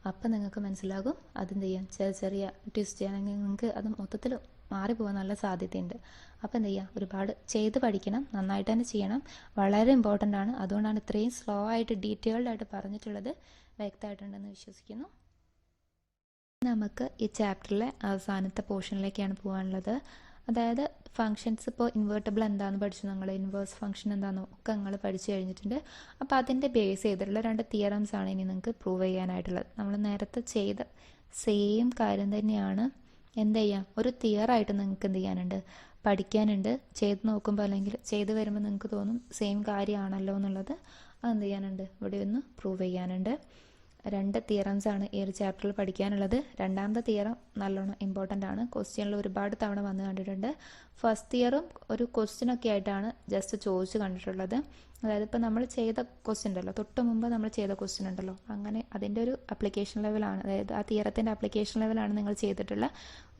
അപ്പം നിങ്ങൾക്ക് മനസ്സിലാകും അതെന്ത് ചെയ്യാം, ചെറിയ ട്വിസ്റ്റ് ചെയ്യണമെങ്കിൽ നിങ്ങൾക്ക് അത് മൊത്തത്തിൽ മാറിപ്പോകാൻ നല്ല സാധ്യതയുണ്ട്. അപ്പോൾ എന്ത് ചെയ്യുക, ഒരുപാട് ചെയ്ത് പഠിക്കണം, നന്നായിട്ട് തന്നെ ചെയ്യണം, വളരെ ഇമ്പോർട്ടൻ്റ് ആണ്. അതുകൊണ്ടാണ് ഇത്രയും സ്ലോ ആയിട്ട് ഡീറ്റെയിൽഡ് ആയിട്ട് പറഞ്ഞിട്ടുള്ളത്. വ്യക്തമായിട്ടുണ്ടെന്ന് വിശ്വസിക്കുന്നു. നമുക്ക് ഈ ചാപ്റ്ററിലെ അവസാനത്തെ പോർഷനിലേക്കാണ് പോകാനുള്ളത്. അതായത് ഫങ്ഷൻസ്, ഇപ്പോൾ ഇൻവേർട്ടബിൾ എന്താണെന്ന് പഠിച്ചു, നിങ്ങൾ ഇൻവേഴ്സ് ഫംഗ്ഷൻ എന്താണെന്നോ ഒക്കെ നിങ്ങൾ പഠിച്ചു കഴിഞ്ഞിട്ടുണ്ട്. അപ്പോൾ അതിൻ്റെ ബേസ് ചെയ്തിട്ടുള്ള 2 തിയറംസ് ആണ് ഇനി നിങ്ങൾക്ക് പ്രൂവ് ചെയ്യാനായിട്ടുള്ളത്. നമ്മൾ നേരത്തെ ചെയ്ത സെയിം കാര്യം തന്നെയാണ് എന്ത് ചെയ്യാം, ഒരു തിയറായിട്ട് നിങ്ങൾക്ക് എന്ത് ചെയ്യാനുണ്ട്, പഠിക്കാനുണ്ട്. ചെയ്ത് നോക്കുമ്പോൾ അല്ലെങ്കിൽ ചെയ്ത് വരുമ്പോൾ നിങ്ങൾക്ക് തോന്നും സെയിം കാര്യമാണല്ലോ എന്നുള്ളത്. അതെന്ത് ചെയ്യാനുണ്ട്, ഇവിടെ ഒന്ന് പ്രൂവ് ചെയ്യാനുണ്ട്. 2 തിയറംസ് ആണ് ഈ ഒരു ചാപ്റ്ററിൽ പഠിക്കാനുള്ളത്. രണ്ടാമത്തെ തിയറം നല്ലോണം ഇമ്പോർട്ടൻ്റ് ആണ്, ക്വസ്റ്റ്യനിൽ ഒരുപാട് തവണ വന്ന് കണ്ടിട്ടുണ്ട്. ഫസ്റ്റ് തിയറും ഒരു ക്വസ്റ്റ്യനൊക്കെ ആയിട്ടാണ് ജസ്റ്റ് ചോദിച്ച് കണ്ടിട്ടുള്ളത്. അതായത് ഇപ്പോൾ നമ്മൾ ചെയ്ത ക്വസ്റ്റ്യൻ ഉണ്ടല്ലോ, തൊട്ട് മുമ്പ് നമ്മൾ ചെയ്ത ക്വസ്റ്റ്യൻ ഉണ്ടല്ലോ, അങ്ങനെ അതിൻ്റെ ഒരു അപ്ലിക്കേഷൻ ലെവലാണ്, അതായത് ആ തിയറത്തിൻ്റെ അപ്ലിക്കേഷൻ ലെവലാണ് നിങ്ങൾ ചെയ്തിട്ടുള്ള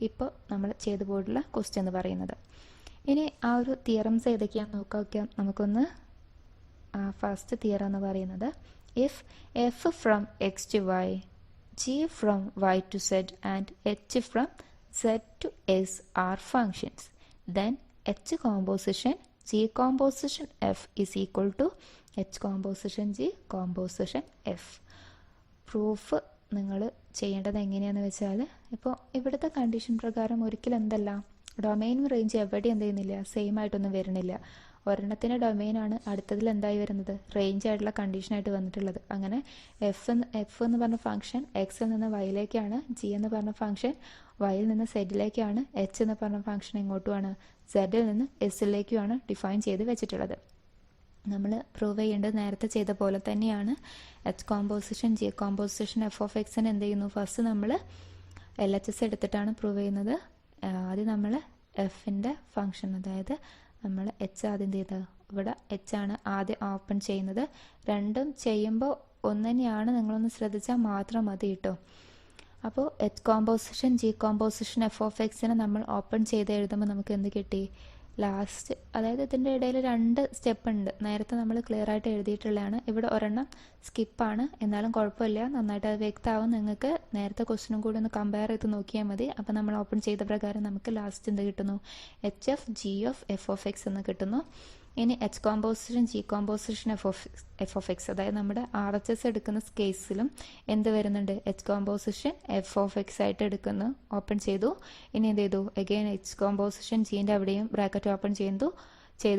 ഇപ്പോൾ നമ്മൾ ചെയ്തു പോയിട്ടുള്ള ക്വസ്റ്റ്യൻ എന്ന് പറയുന്നത്. ഇനി ആ ഒരു തിയറംസ് ഏതൊക്കെയാണെന്ന് നോക്കാം. നമുക്കൊന്ന് ഫസ്റ്റ് തിയറം എന്ന് പറയുന്നത്, if f from x to y, g from y to z and h from z to s are functions, then h composition g composition f is equal to h composition g composition f. Proof നിങ്ങൾ ചെയ്യേണ്ടത് എങ്ങനെയാണെന്ന് വെച്ചാൽ, ഇപ്പോൾ ഇവിടുത്തെ condition പ്രകാരം ഒരിക്കലും എന്തല്ല, ഡൊമൈനും range എവിടെയും എന്ത് ചെയ്യുന്നില്ല, സെയിം ആയിട്ടൊന്നും വരുന്നില്ല. ഒരെണ്ണത്തിൻ്റെ ഡൊമൈനാണ് അടുത്തതിൽ എന്തായി വരുന്നത്, റേഞ്ച് ആയിട്ടുള്ള കണ്ടീഷനായിട്ട് വന്നിട്ടുള്ളത്. അങ്ങനെ എഫ് എന്ന് പറഞ്ഞ ഫംഗ്ഷൻ എക്സിൽ നിന്ന് വൈയിലേക്കാണ്, ജി എന്ന് പറഞ്ഞ ഫംഗ്ഷൻ വൈയിൽ നിന്ന് സെഡിലേക്കാണ്, എച്ച് എന്ന് പറഞ്ഞ ഫംഗ്ഷൻ എങ്ങോട്ടുമാണ്, സെഡിൽ നിന്ന് എസിലേക്കുമാണ് ഡിഫൈൻ ചെയ്ത് വെച്ചിട്ടുള്ളത്. നമ്മൾ പ്രൂവ് ചെയ്യേണ്ടത് നേരത്തെ ചെയ്ത പോലെ തന്നെയാണ്. H composition G composition F of എക്സിന് എന്ത് ചെയ്യുന്നു, ഫസ്റ്റ് നമ്മൾ LHS എടുത്തിട്ടാണ് പ്രൂവ് ചെയ്യുന്നത്. ആദ്യം നമ്മൾ എഫിൻ്റെ ഫംഗ്ഷൻ, അതായത് നമ്മൾ എച്ച് ആദ്യം ചെയ്തത്, ഇവിടെ എച്ച് ആണ് ആദ്യം ഓപ്പൺ ചെയ്യുന്നത്. രണ്ടും ചെയ്യുമ്പോൾ ഒന്ന് തന്നെയാണ്, നിങ്ങളൊന്ന് ശ്രദ്ധിച്ചാൽ മാത്രം മതി കേട്ടോ. അപ്പോൾ H composition G composition F of എക്സിനെ നമ്മൾ ഓപ്പൺ ചെയ്ത് എഴുതുമ്പോൾ നമുക്ക് എന്ത് കിട്ടി, ലാസ്റ്റ്, അതായത് ഇതിൻ്റെ ഇടയിൽ 2 സ്റ്റെപ്പ് ഉണ്ട്. നേരത്തെ നമ്മൾ ക്ലിയർ ആയിട്ട് എഴുതിയിട്ടുള്ളതാണ്. ഇവിടെ ഒരെണ്ണം സ്കിപ്പാണ്, എന്നാലും കുഴപ്പമില്ല, നന്നായിട്ട് അത് വ്യക്തമാവും. നിങ്ങൾക്ക് നേരത്തെ ക്വസ്റ്റിനും കൂടി ഒന്ന് കമ്പയർ ചെയ്ത് നോക്കിയാൽ മതി. അപ്പോൾ നമ്മൾ ഓപ്പൺ ചെയ്ത പ്രകാരം നമുക്ക് ലാസ്റ്റ് എന്ത് കിട്ടുന്നു, HF(G)(F)(X) എന്ന് കിട്ടുന്നു. ഇനി H composition G composition F of X, അതായത് നമ്മുടെ RHS എടുക്കുന്ന കേസിലും എന്ത് വരുന്നുണ്ട്, H composition F of X ആയിട്ട് എടുക്കുന്നു, ഓപ്പൺ ചെയ്തു. ഇനി എന്ത് ചെയ്തു, അഗെയിൻ എച്ച് കോമ്പോസിഷൻ ജീൻ്റെ അവിടെയും ബ്രാക്കറ്റ് ഓപ്പൺ ചെയ്തു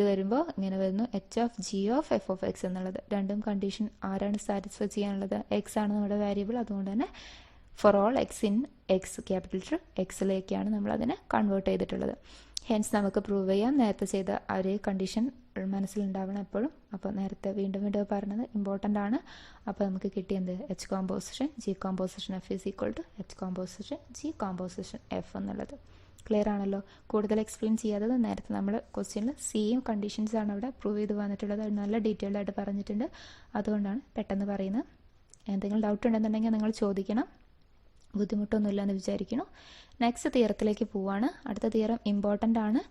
വരുമ്പോൾ ഇങ്ങനെ വരുന്നു HF(G)(F)(X) എന്നുള്ളത്. രണ്ടും കണ്ടീഷൻ ആരാണ് സാറ്റിസ്ഫൈ ചെയ്യാനുള്ളത്, എക്സ് ആണ് നമ്മുടെ വേരിയബിൾ. അതുകൊണ്ട് തന്നെ for all X in X, capital എക്സിലേക്കാണ് നമ്മൾ അതിനെ കൺവേർട്ട് ചെയ്തിട്ടുള്ളത്. ഹെൻസ് നമുക്ക് പ്രൂവ് ചെയ്യാം, നേരത്തെ ചെയ്ത ഒരേ കണ്ടീഷൻ മനസ്സിലുണ്ടാവണം എപ്പോഴും. അപ്പോൾ നേരത്തെ വീണ്ടും പറഞ്ഞത് ഇമ്പോർട്ടൻ്റ് ആണ്. അപ്പോൾ നമുക്ക് കിട്ടിയത് h composition G composition F is equal to h composition G composition f എന്നുള്ളത്. ക്ലിയർ ആണല്ലോ. കൂടുതൽ എക്സ്പ്ലെയിൻ ചെയ്യാത്തത്, നേരത്തെ നമ്മൾ ക്വസ്റ്റ്യനിൽ സെയിം കണ്ടീഷൻസ് ആണ് അവിടെ പ്രൂവ് ചെയ്ത് വന്നിട്ടുള്ളത്. അത് നല്ല ഡീറ്റെയിൽഡ് ആയിട്ട് പറഞ്ഞിട്ടുണ്ട്, അതുകൊണ്ടാണ് പെട്ടെന്ന് പറയുന്നത്. എന്തെങ്കിലും ഡൗട്ട് ഉണ്ടെന്നുണ്ടെങ്കിൽ നിങ്ങൾ ചോദിക്കണം, ബുദ്ധിമുട്ടൊന്നുമില്ല എന്ന് വിചാരിക്കുന്നു. നെക്സ്റ്റ് തിയറത്തിലേക്ക് പോവാണ്. അടുത്ത തിയറം ഇമ്പോർട്ടൻ്റ് ആണ്,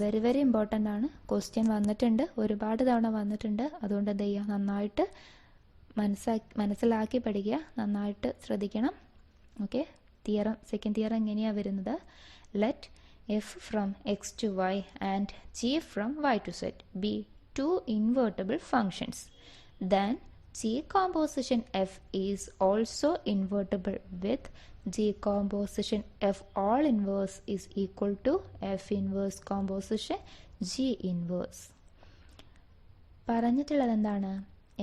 വെരി വെരി ഇമ്പോർട്ടൻ്റ് ആണ്. ക്വസ്റ്റ്യൻ വന്നിട്ടുണ്ട്, ഒരുപാട് തവണ വന്നിട്ടുണ്ട്. അതുകൊണ്ട് എന്ത് ചെയ്യുക, നന്നായിട്ട് മനസ്സിലാക്കി പഠിക്കുക, നന്നായിട്ട് ശ്രദ്ധിക്കണം. ഓക്കെ, തിയറം സെക്കൻഡ് തിയറം എങ്ങനെയാണ് വരുന്നത്, let f from x to y and g from y to set be 2 invertible functions, then G composition F is also invertible with G composition F all inverse is equal to F inverse composition G inverse. പറഞ്ഞിട്ടുള്ളത് എന്താണ്,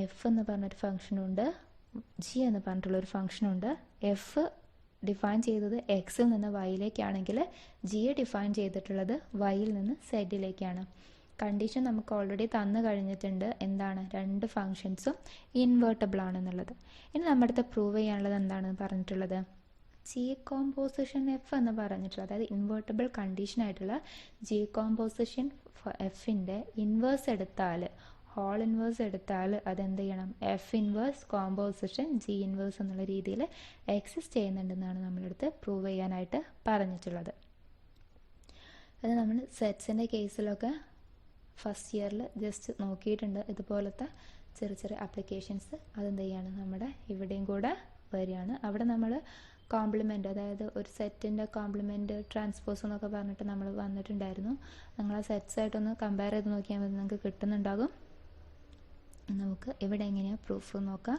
F എന്ന് പറഞ്ഞൊരു ഫംഗ്ഷനുണ്ട്, G എന്ന് പറഞ്ഞിട്ടുള്ളൊരു ഫംഗ്ഷനുണ്ട്. F define ചെയ്തത് എക്സിൽ നിന്ന് വൈയിലേക്കാണെങ്കിൽ ജിയെ define ചെയ്തിട്ടുള്ളത് വൈയിൽ നിന്ന് സെഡിലേക്കാണ്. കണ്ടീഷൻ നമുക്ക് ഓൾറെഡി തന്നു കഴിഞ്ഞിട്ടുണ്ട്, എന്താണ്, 2 ഫങ്ഷൻസും ഇൻവേർട്ടബിൾ ആണെന്നുള്ളത്. ഇനി നമ്മുടെ അടുത്ത് പ്രൂവ് ചെയ്യാനുള്ളത് എന്താണ് പറഞ്ഞിട്ടുള്ളത്, ജി കോമ്പോസിഷൻ എഫ് എന്ന് പറഞ്ഞിട്ടുള്ളത്, അതായത് ഇൻവേർട്ടബിൾ കണ്ടീഷൻ ആയിട്ടുള്ള ജി കോമ്പോസിഷൻ എഫിൻ്റെ ഇൻവേഴ്സ് എടുത്താൽ, ഹോൾ ഇൻവേഴ്സ് എടുത്താൽ അതെന്ത് ചെയ്യണം, F inverse composition G inverse എന്നുള്ള രീതിയിൽ എക്സിസ്റ്റ് ചെയ്യുന്നുണ്ടെന്നാണ് നമ്മളടുത്ത് പ്രൂവ് ചെയ്യാനായിട്ട് പറഞ്ഞിട്ടുള്ളത്. അത് നമ്മൾ സെറ്റ്സിൻ്റെ കേസിലൊക്കെ ഫസ്റ്റ് ഇയറിൽ ജസ്റ്റ് നോക്കിയിട്ടുണ്ട്. ഇതുപോലത്തെ ചെറിയ ചെറിയ ആപ്ലിക്കേഷൻസ് അതെന്ത് ചെയ്യാണ്, നമ്മുടെ ഇവിടെയും കൂടെ വരികയാണ്. അവിടെ നമ്മൾ കോംപ്ലിമെൻ്റ്, അതായത് ഒരു സെറ്റിൻ്റെ കോംപ്ലിമെൻ്റ് ട്രാൻസ്പോസ് എന്നൊക്കെ പറഞ്ഞിട്ട് നമ്മൾ വന്നിട്ടുണ്ടായിരുന്നു. നിങ്ങൾ ആ സെറ്റ്സായിട്ടൊന്ന് കമ്പയർ ചെയ്ത് നോക്കിയാൽ മതി, നിങ്ങൾക്ക് കിട്ടുന്നുണ്ടാകും. നമുക്ക് ഇവിടെ എങ്ങനെയാണ് പ്രൂഫ് നോക്കാം.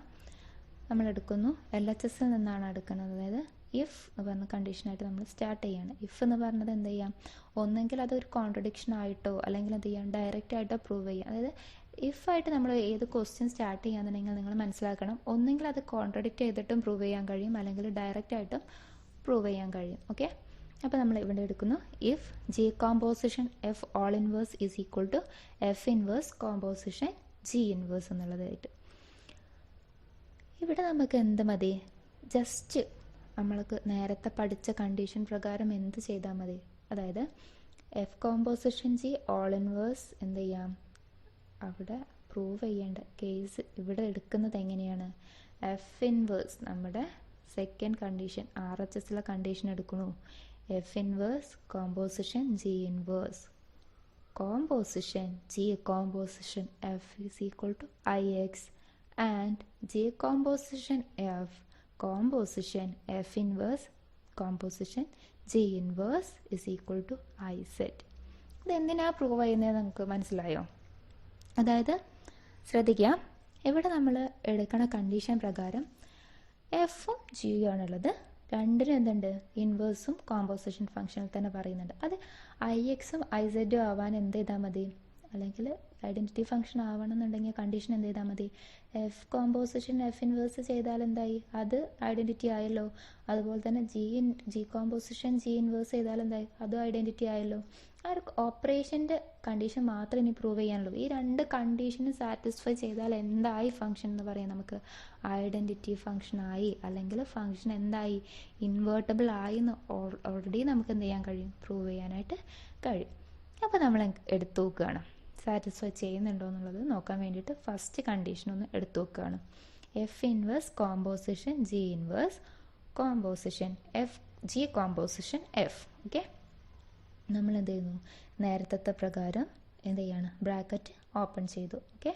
നമ്മൾ എടുക്കുന്നു, LHS നിന്നാണ് എടുക്കുന്നത്. അതായത് ഇഫ് എന്ന് പറഞ്ഞ കണ്ടീഷനായിട്ട് നമ്മൾ സ്റ്റാർട്ട് ചെയ്യാണ്. ഇഫ് എന്ന് പറഞ്ഞത് എന്ത് ചെയ്യാം, ഒന്നെങ്കിൽ അതൊരു കോൺട്രഡിക്ഷൻ ആയിട്ടോ അല്ലെങ്കിൽ എന്ത് ചെയ്യാം, ഡയറക്റ്റ് ആയിട്ടോ പ്രൂവ് ചെയ്യാം. അതായത് ഇഫ് ആയിട്ട് നമ്മൾ ഏത് ക്വസ്റ്റ്യൻ സ്റ്റാർട്ട് ചെയ്യാന്നുണ്ടെങ്കിൽ നിങ്ങൾ മനസ്സിലാക്കണം, ഒന്നെങ്കിൽ അത് കോൺട്രഡിക്റ്റ് ചെയ്തിട്ടും പ്രൂവ് ചെയ്യാൻ കഴിയും, അല്ലെങ്കിൽ ഡയറക്റ്റ് ആയിട്ടും പ്രൂവ് ചെയ്യാൻ കഴിയും. ഓക്കെ, അപ്പോൾ നമ്മൾ ഇവിടെ എടുക്കുന്നു, if G composition F whole inverse is equal to F inverse composition G inverse എന്നുള്ളതായിട്ട്. ഇവിടെ നമുക്ക് എന്ത് മതി, ജസ്റ്റ് നമ്മൾക്ക് നേരത്തെ പഠിച്ച കണ്ടീഷൻ പ്രകാരം എന്ത് ചെയ്താൽ മതി, അതായത് F composition G whole inverse എന്ത് ചെയ്യാം, അവിടെ പ്രൂവ് ചെയ്യേണ്ട കേസ് ഇവിടെ എടുക്കുന്നത് എങ്ങനെയാണ്, എഫ് ഇൻവേഴ്സ് നമ്മുടെ സെക്കൻഡ് കണ്ടീഷൻ RHSലെ കണ്ടീഷൻ എടുക്കണു, F inverse composition G inverse composition G composition F is equal to IX and G composition F composition F inverse composition G inverse is equal to IZ. ഇതെന്തിനാണ് prove ചെയ്യുന്നത് നമുക്ക് മനസ്സിലായോ? അതായത് ശ്രദ്ധിക്കാം, ഇവിടെ നമ്മൾ എടുക്കുന്ന കണ്ടീഷൻ പ്രകാരം എഫും ജിയും ആണുള്ളത്, രണ്ടിനും എന്തുണ്ട്, ഇൻവേഴ്സും കോമ്പോസിഷൻ ഫംഗ്ഷനിൽ തന്നെ പറയുന്നുണ്ട്. അത് IXും IZും ആവാൻ എന്ത് ചെയ്താൽ മതി, അല്ലെങ്കിൽ ഐഡൻറ്റിറ്റി ഫംഗ്ഷൻ ആവണമെന്നുണ്ടെങ്കിൽ കണ്ടീഷൻ എന്ത് ചെയ്താൽ മതി, എഫ് കോമ്പോസിഷൻ എഫ് ഇൻവേഴ്സ് ചെയ്താൽ എന്തായി, അത് ഐഡൻറ്റിറ്റി ആയല്ലോ. അതുപോലെ തന്നെ ജി കോമ്പോസിഷൻ ജി ഇൻവേഴ്സ് ചെയ്താൽ എന്തായി, അതും ഐഡൻറ്റിറ്റി ആയല്ലോ. ആ ഒരു ഓപ്പറേഷൻ്റെ കണ്ടീഷൻ മാത്രമേ ഇനി പ്രൂവ് ചെയ്യാനുള്ളൂ. ഈ രണ്ട് കണ്ടീഷനും സാറ്റിസ്ഫൈ ചെയ്താൽ എന്തായി ഫംഗ്ഷൻ എന്ന് പറയാം, നമുക്ക് ഐഡൻറ്റിറ്റി ഫംഗ്ഷൻ ആയി, അല്ലെങ്കിൽ ഫംഗ്ഷൻ എന്തായി, ഇൻവേർട്ടബിൾ ആയി എന്ന് ഓൾറെഡി നമുക്ക് എന്ത് ചെയ്യാൻ കഴിയും, പ്രൂവ് ചെയ്യാനായിട്ട് കഴിയും. അപ്പോൾ നമ്മൾ എടുത്തു നോക്കുകയാണ് സാറ്റിസ്ഫൈ ചെയ്യുന്നുണ്ടോ എന്നുള്ളത് നോക്കാൻ വേണ്ടിയിട്ട് ഫസ്റ്റ് കണ്ടീഷൻ ഒന്ന് എടുത്തു നോക്കുകയാണ്. F inverse composition G inverse composition F G composition F. Okay, നമ്മൾ എന്ത് ചെയ്യുന്നു, നേരത്തെ പ്രകാരം എന്ത് ചെയ്യാണ്, ബ്രാക്കറ്റ് ഓപ്പൺ ചെയ്തു. ഓക്കെ,